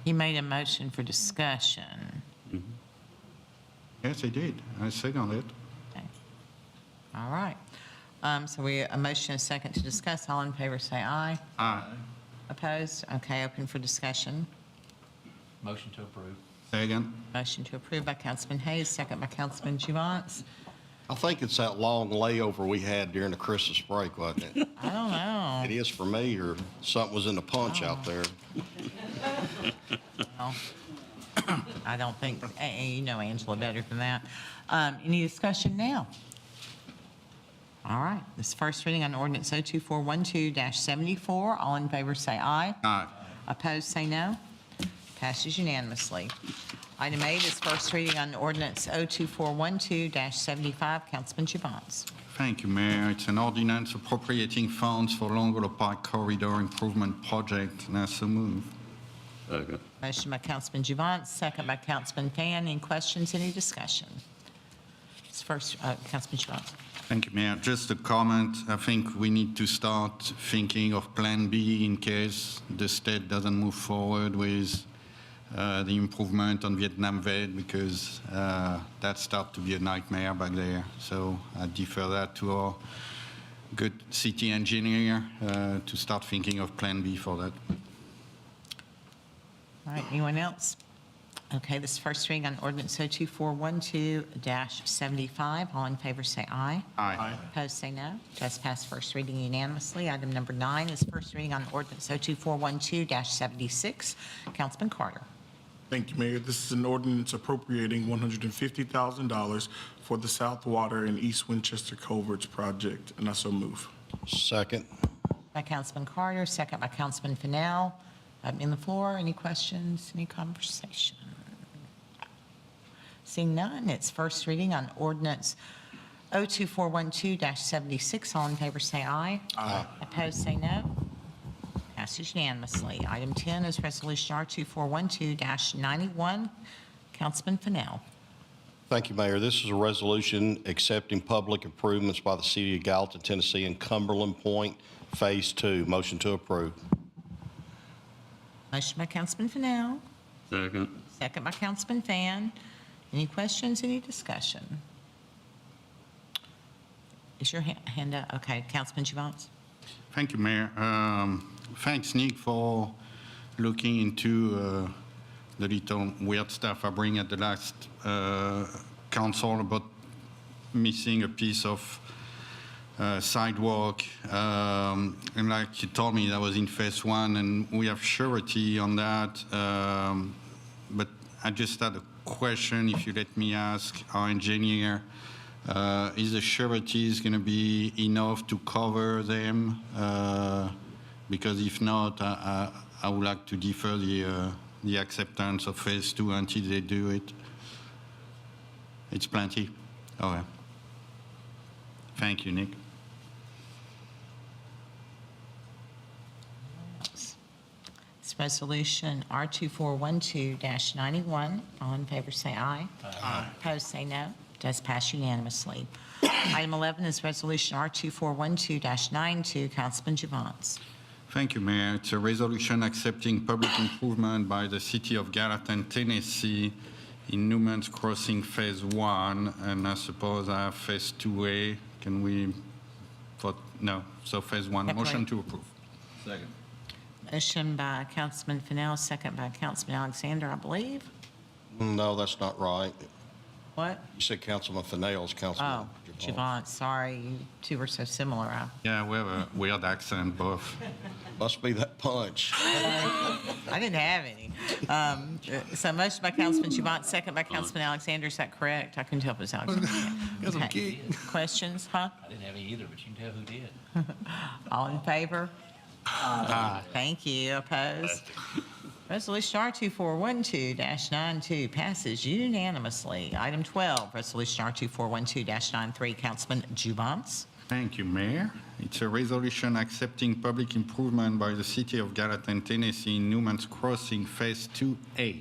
You made a motion for discussion. Yes, I did. I second it. Okay. All right. So a motion and a second to discuss. All in favor, say aye. Aye. Opposed? Okay, open for discussion. Motion to approve. Second. Motion to approve by Councilman Hayes, second by Councilman Juvance. I think it's that long layover we had during the Christmas break, wasn't it? I don't know. It is for me, or something was in the punch out there. Well, I don't think, you know Angela better than that. Any discussion now? All right, this first reading on ordinance 02412-74. All in favor say aye. Aye. Opposed, say no. Passes unanimously. Item 8 is first reading on ordinance 02412-75. Councilman Juvance. Thank you, Mayor. It's an ordinance appropriating funds for Long Hollow Park Corridor Improvement Project, and I so move. Second. Motion by Councilman Juvance, second by Councilman Fan. Any questions, any discussion? It's first, Councilman Juvance. Thank you, Mayor. Just a comment. I think we need to start thinking of Plan B in case the state doesn't move forward with the improvement on Vietnam Vet, because that starts to be a nightmare back there. So I defer that to our good city engineer to start thinking of Plan B for that. All right, anyone else? Okay, this first reading on ordinance 02412-75. All in favor say aye. Aye. Opposed, say no. Does pass first reading unanimously. Item number 9 is first reading on ordinance 02412-76. Councilman Carter. Thank you, Mayor. This is an ordinance appropriating $150,000 for the South Water and East Winchester Culverts project, and I so move. Second. By Councilman Carter, second by Councilman Fennell. In the floor, any questions, any conversation? Seeing none, it's first reading on ordinance 02412-76. All in favor say aye. Aye. Opposed, say no. Passes unanimously. Item 10 is resolution R2412-91. Councilman Fennell. Thank you, Mayor. This is a resolution accepting public improvements by the City of Gallatin, Tennessee in Cumberland Point, Phase 2. Motion to approve. Motion by Councilman Fennell, Second. second by Councilman Fan. Any questions, any discussion? Is your hand up? Okay, Councilman Juvance. Thank you, Mayor. Thanks, Nick, for looking into the little weird stuff I bring at the last council about missing a piece of sidewalk. And like you told me, that was in phase 1, and we have surety on that. But I just had a question, if you let me ask our engineer. Is the sureties going to be enough to cover them? Because if not, I would like to defer the acceptance of phase 2 until they do it. It's plenty. Okay. Thank you, Nick. It's resolution R2412-91. All in favor say aye. Aye. Opposed say no. Does pass unanimously. Item 11 is resolution R2412-92. Councilman Juvance. Thank you, Mayor. It's a resolution accepting public improvement by the City of Gallatin, Tennessee in Newman's Crossing Phase 1, and I suppose I have Phase 2A. Can we vote? No. So Phase 1. Motion to approve. Second. Motion by Councilman Fennell, second by Councilman Alexander, I believe. No, that's not right. What? You said Councilman Fennell's Councilman. Oh, Juvance, sorry. You two were so similar. Yeah, we have a weird accent, both. Must be that punch. I didn't have any. So motion by Councilman Juvance, second by Councilman Alexander. Is that correct? I couldn't tell if it was Alexander. Okay. Questions, huh? I didn't have any either, but you can tell who did. All in favor? Aye. Thank you. Opposed? Resolution R2412-92 passes unanimously. Item 12, resolution R2412-93. Councilman Juvance. Thank you, Mayor. It's a resolution accepting public improvement by the City of Gallatin, Tennessee, in Newman's Crossing Phase 2A.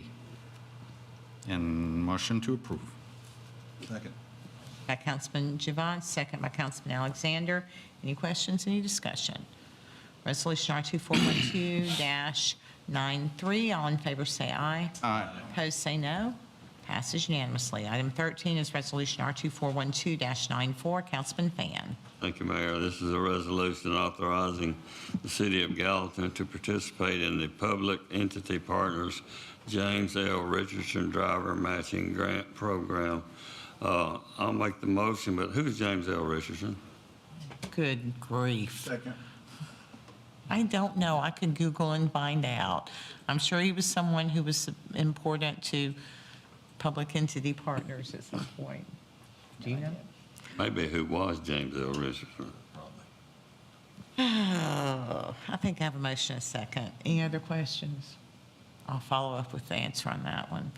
And motion to approve. Second. By Councilman Javon, second by Councilman Alexander. Any questions, any discussion? Resolution R2412-93, all in favor say aye. Aye. Opposed, say no. Passes unanimously. Item 13 is Resolution R2412-94. Councilman Fan. Thank you, Mayor. This is a resolution authorizing the City of Gallatin to participate in the Public Entity Partners James L. Richardson Driver Matching Grant Program. I'll make the motion, but who's James L. Richardson? Good grief. Second. I don't know. I could Google and find out. I'm sure he was someone who was important to Public Entity Partners at some point. Do you know? Maybe who was James L. Richardson? Oh, I think I have a motion and a second. Any other questions? I'll follow up with the answer on that one.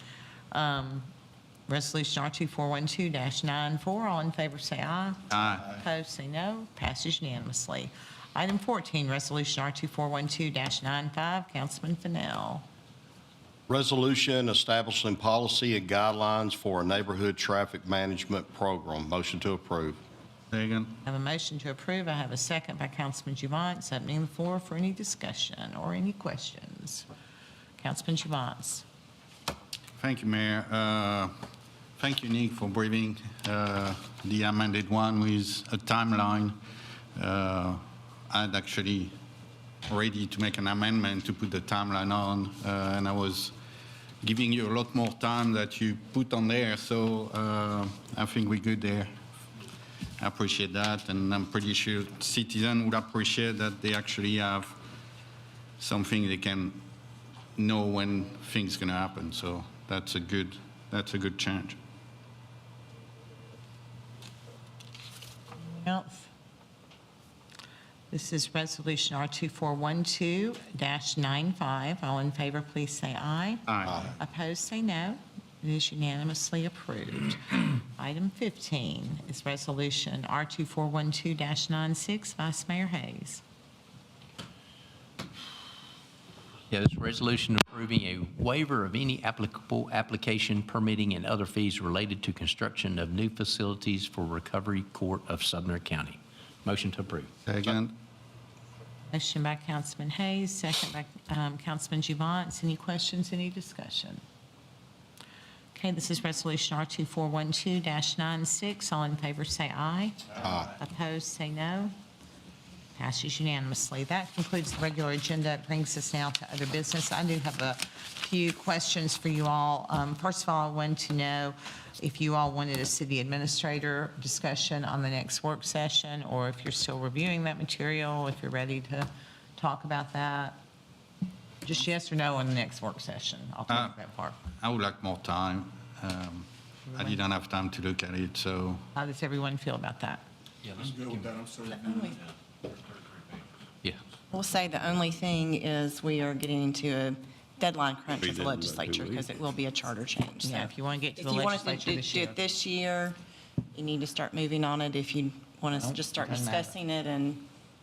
Resolution R2412-94, all in favor say aye. Aye. Opposed, say no. Passes unanimously. Item 14, Resolution R2412-95, Councilman Fennell. Resolution establishing policy and guidelines for a neighborhood traffic management program. Motion to approve. Second. I have a motion to approve. I have a second by Councilman Javance. Opening the floor for any discussion or any questions. Councilman Javance. Thank you, Mayor. Thank you, Nick, for bringing the amended one with a timeline. I'd actually ready to make an amendment to put the timeline on, and I was giving you a lot more time that you put on there, so I think we're good there. I appreciate that, and I'm pretty sure citizens would appreciate that they actually have something they can know when things going to happen. So that's a good change. Anyone else? This is Resolution R2412-95. All in favor, please say aye. Aye. Opposed, say no. It is unanimously approved. Item 15 is Resolution R2412-96. Vice Mayor Hayes. Yeah, this resolution approving a waiver of any applicable application, permitting, and other fees related to construction of new facilities for Recovery Court of Sumner County. Motion to approve. Second. Motion by Councilman Hayes, second by Councilman Javance. Any questions, any discussion? Okay, this is Resolution R2412-96. All in favor say aye. Aye. Opposed, say no. Passes unanimously. That concludes the regular agenda. It brings us now to other business. I do have a few questions for you all. First of all, I wanted to know if you all wanted a city administrator discussion on the next work session, or if you're still reviewing that material, if you're ready to talk about that. Just yes or no on the next work session. I'll take that part. I would like more time. I didn't have time to look at it, so. How does everyone feel about that? Yeah, I'm good with that. I'm sorry. yeah. We'll say the only thing is we are getting into a deadline crunch with the did in like 2 legislature because weeks. it will be a charter change. Yeah, So if you want to get to if the you want us to legislature do this do year. it this year, you need to start moving on it. If you want us to just start doesn't matter. discussing it and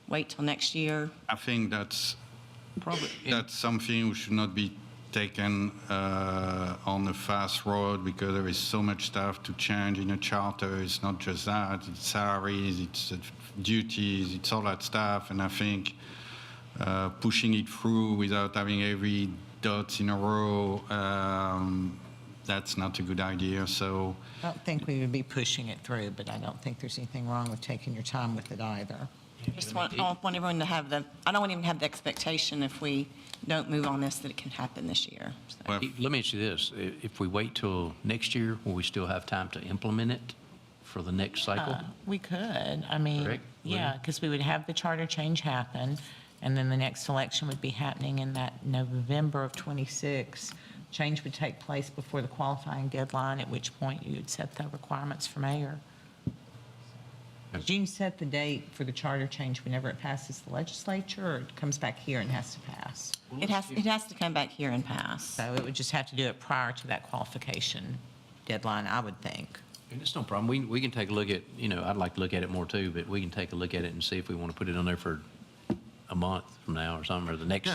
wait till next year, I think that's Probably. something we should not be taken on a fast road because there is so much stuff to change in a charter. It's not just that, it's salaries, it's duties, it's all that stuff. And I think pushing it through without having every dot in a row, that's not a good idea. So I don't think we would be pushing it through, but I don't think there's anything wrong with taking your time with it either. just I want everyone to have I don't want even have the expectation if we don't move on this that it can happen this year. So. well, Let me ask you this. If we wait till next year, will we still have time to implement it for the next cycle? We could, I mean, Correct? yeah, because we would have the charter change happen, and then the next election would be happening in that November of '26. Change would take place before the qualifying deadline, at which point you would set the requirements for mayor. Did you set the date for the charter change whenever it passes the legislature, or it comes back here and has to pass? It has to come back here and pass. So it would just have to do it prior to that qualification deadline, I would think. And it's no problem. We can take a look at, I'd like to look at it more too, but we can take a look at it and see if we want to put it on there for a month from now or something, or the next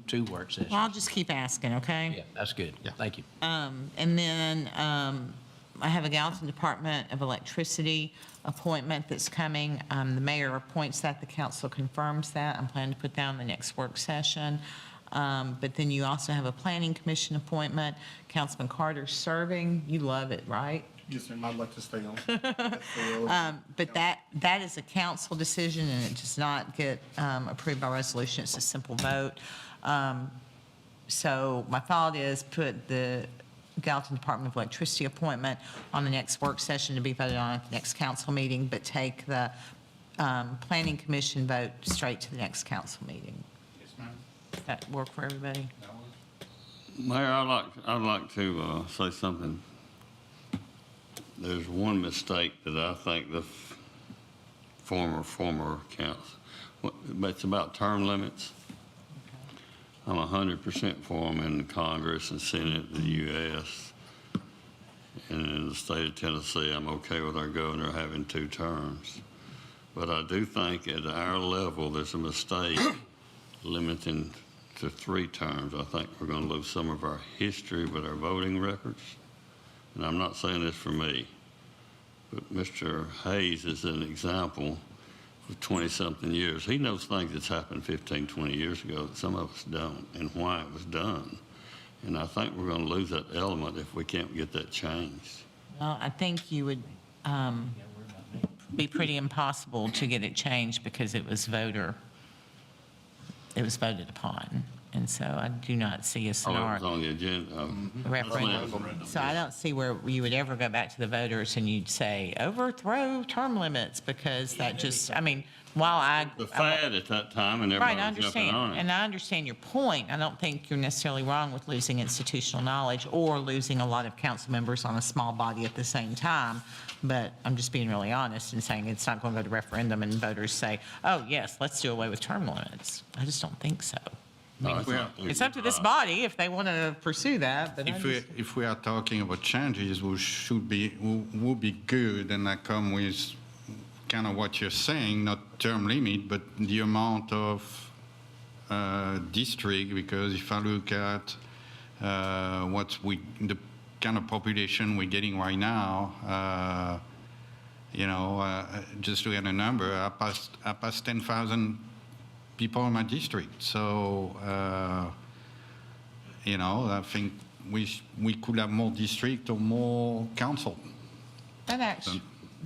two work sessions. Well, I'll just keep asking, okay? Yeah, that's good. Thank you. And then I have a Gallatin Department of Electricity appointment that's coming. The mayor appoints that, the council confirms that. I'm planning to put that on the next work session. But then you also have a Planning Commission appointment. Councilman Carter's serving. You love it, right? Yes, ma'am, I'd like to stay on. But that is a council decision, and it does not get approved by resolution. It's a simple vote. So my thought is put the Gallatin Department of Electricity appointment on the next work session to be voted on at the next council meeting, but take the Planning Commission vote straight to the next council meeting. Yes, ma'am. Does that work for everybody? Mayor, I'd like to say something. There's one mistake that I think the former council, it's about term limits. I'm 100% for them in the Congress and Senate, the U.S. And in the state of Tennessee, I'm okay with our governor having 2 terms. But I do think at our level, there's a mistake limiting to 3 terms. I think we're going to lose some of our history with our voting records. And I'm not saying this for me, but Mr. Hayes is an example for 20-something years. He knows things that's happened 15, 20 years ago that some of us don't, and why it was done. And I think we're going to lose that element if we can't get that changed. Well, I think you would be pretty impossible to get it changed because it was voted upon. And so I do not see a Oh, it scenario. was on the agenda. Referendum. So I don't see where you would ever go back to the voters and you'd say, overthrow term limits, because that just, while The fad at that time, and Right, everybody I was jumping on understand, it. and I understand your point. I don't think you're necessarily wrong with losing institutional knowledge or losing a lot of council members on a small body at the same time. But I'm just being really honest and saying it's not going to go to referendum and voters say, oh, yes, let's do away with term limits. I just don't think so. It's up to this body if they want to pursue that. But If we are talking about changes, would be good, and that come with kind of what you're saying, not term limit, but the amount of district, because if I look at the kind of population we're getting right now, just to get a number, I passed 10,000 people in my district. So, I think we could have more district or more council. That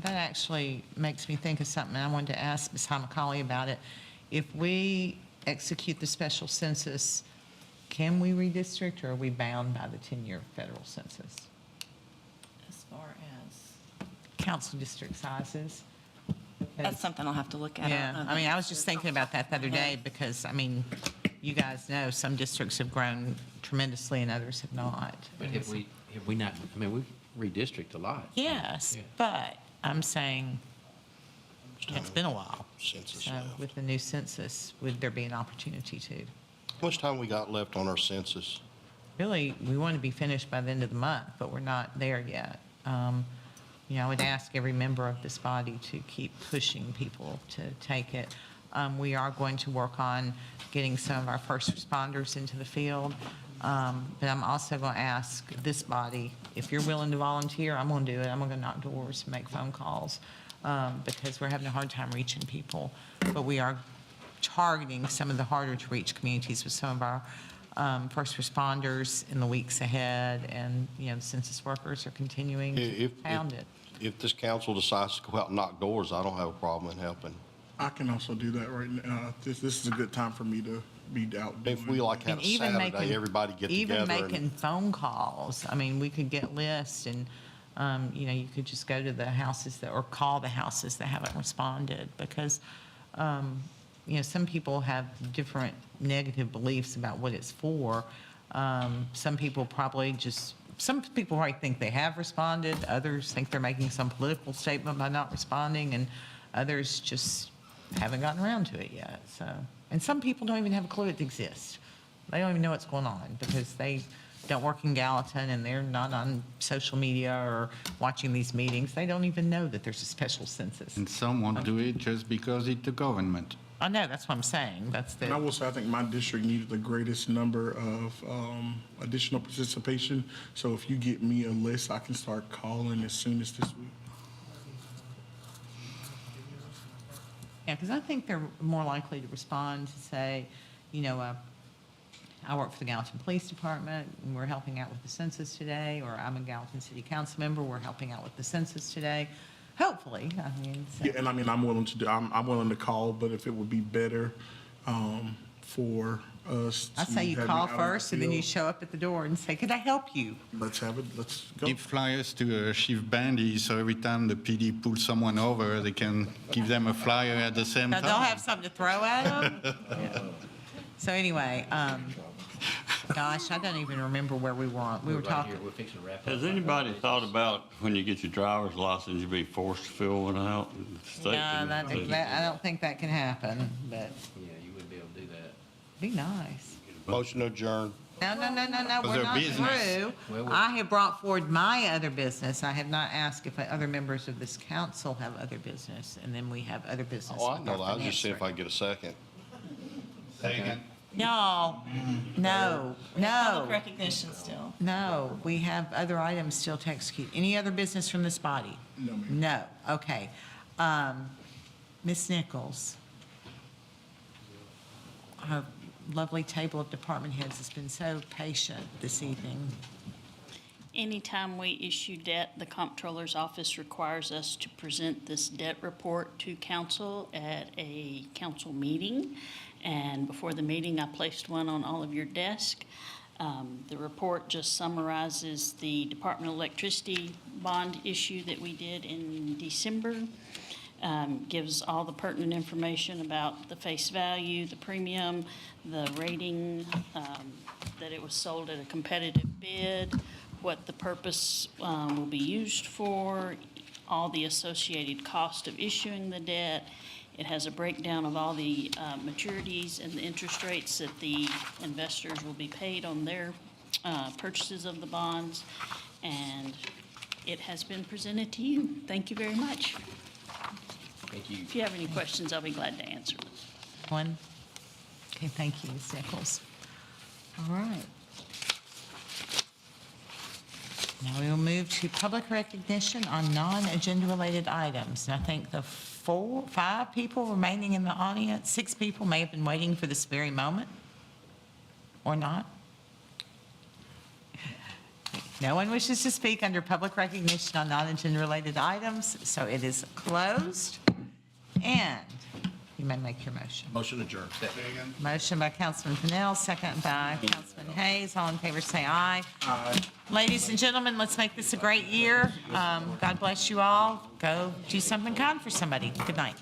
actually makes me think of something. I wanted to ask Ms. Hamacali about it. If we execute the special census, can we redistrict, or are we bound by the 10-year federal census? As far as, Council district sizes? that's something I'll have to look at. Yeah, I was just thinking about that the other day because, you guys know some districts have grown tremendously and others have not. But have we not, we've redistricted a lot. Yes, but I'm saying it's been a while. So with the new census, would there be an opportunity to? How much time we got left on our census? Really, we want to be finished by the end of the month, but we're not there yet. I would ask every member of this body to keep pushing people to take it. We are going to work on getting some of our first responders into the field. But I'm also going to ask this body, if you're willing to volunteer, I'm going to do it. I'm going to knock doors and make phone calls because we're having a hard time reaching people. But we are targeting some of the harder to reach communities with some of our first responders in the weeks ahead. And, the census workers are continuing to pound it. If this council decides to go out and knock doors, I don't have a problem in helping. I can also do that right now. This is a good time for me to be out. If we had a Saturday, everybody get together. Even making phone calls. We could get lists and, you could just go to the houses or call the houses that haven't responded because, some people have different negative beliefs about what it's for. Some people probably think they have responded. Others think they're making some political statement by not responding, and others just haven't gotten around to it yet. So, and some people don't even have a clue it exists. They don't even know what's going on because they don't work in Gallatin and they're not on social media or watching these meetings, they don't even know that there's a special census. And some won't do it just because it's the government. I know, that's what I'm saying. That's And I the, will say, I think my district needed the greatest number of additional participation. So if you get me a list, I can start calling as soon as this week. yeah, because I think they're more likely to respond to say, you know, I work for the Gallatin Police Department, and we're helping out with the census today, or I'm a Gallatin City Council member, we're helping out with the census today. Hopefully, I mean. So. Yeah, and I mean, I'm willing to call, but if it would be better for us to. I say you have call me out in the first, and then you field. show up at the door and say, could I help you? Let's have it, let's go. Give flyers to Chief Bandy, so every time the PD pulls someone over, they can give them a flyer at the same Now, time. they'll have something to throw at them? Yeah. So anyway, gosh, I don't even remember where we were. We were talking. We're fixing to wrap up. Has anybody thought about when you get your driver's license, you be forced to fill one out? No, I don't think that can happen, but Yeah, you wouldn't be able to do that. be nice. Motion adjourned. No, Was we're there not business? through. Well, I have brought forward my other business. I have not asked if other members of this council have other business, and then we have other business. Oh, I with know our that. I was just finance seeing if I could get a second. Second. Y'all, no, Public no, recognition still. no, we have other items still to execute. Any other business from this body? No, ma'am. No, okay. Ms. Nichols, our lovely table of department heads has been so patient this evening. Anytime we issue debt, the comptroller's office requires us to present this debt report to council at a council meeting. And before the meeting, I placed one on all of your desk. The report just summarizes the Department of Electricity bond issue that we did in December. Gives all the pertinent information about the face value, the premium, the rating, that it was sold at a competitive bid, what the purpose will be used for, all the associated cost of issuing the debt. It has a breakdown of all the maturities and the interest rates that the investors will be paid on their purchases of the bonds. And it has been presented to you. Thank you very much. Thank you. If you have any questions, I'll be glad to answer. One? Okay, thank you, Ms. Nichols. All right. Now we will move to public recognition on non-agenda related items. And I think the 5 people remaining in the audience, 6 people may have been waiting for this very moment, or not. No one wishes to speak under public recognition on non-agenda related items, so it is closed. And you may make your motion. Motion adjourned. Motion by Councilman Pennell, second by Councilman Hayes. All in favor, say aye. Aye. Ladies and gentlemen, let's make this a great year. God bless you all. Go do something kind for somebody. Good night.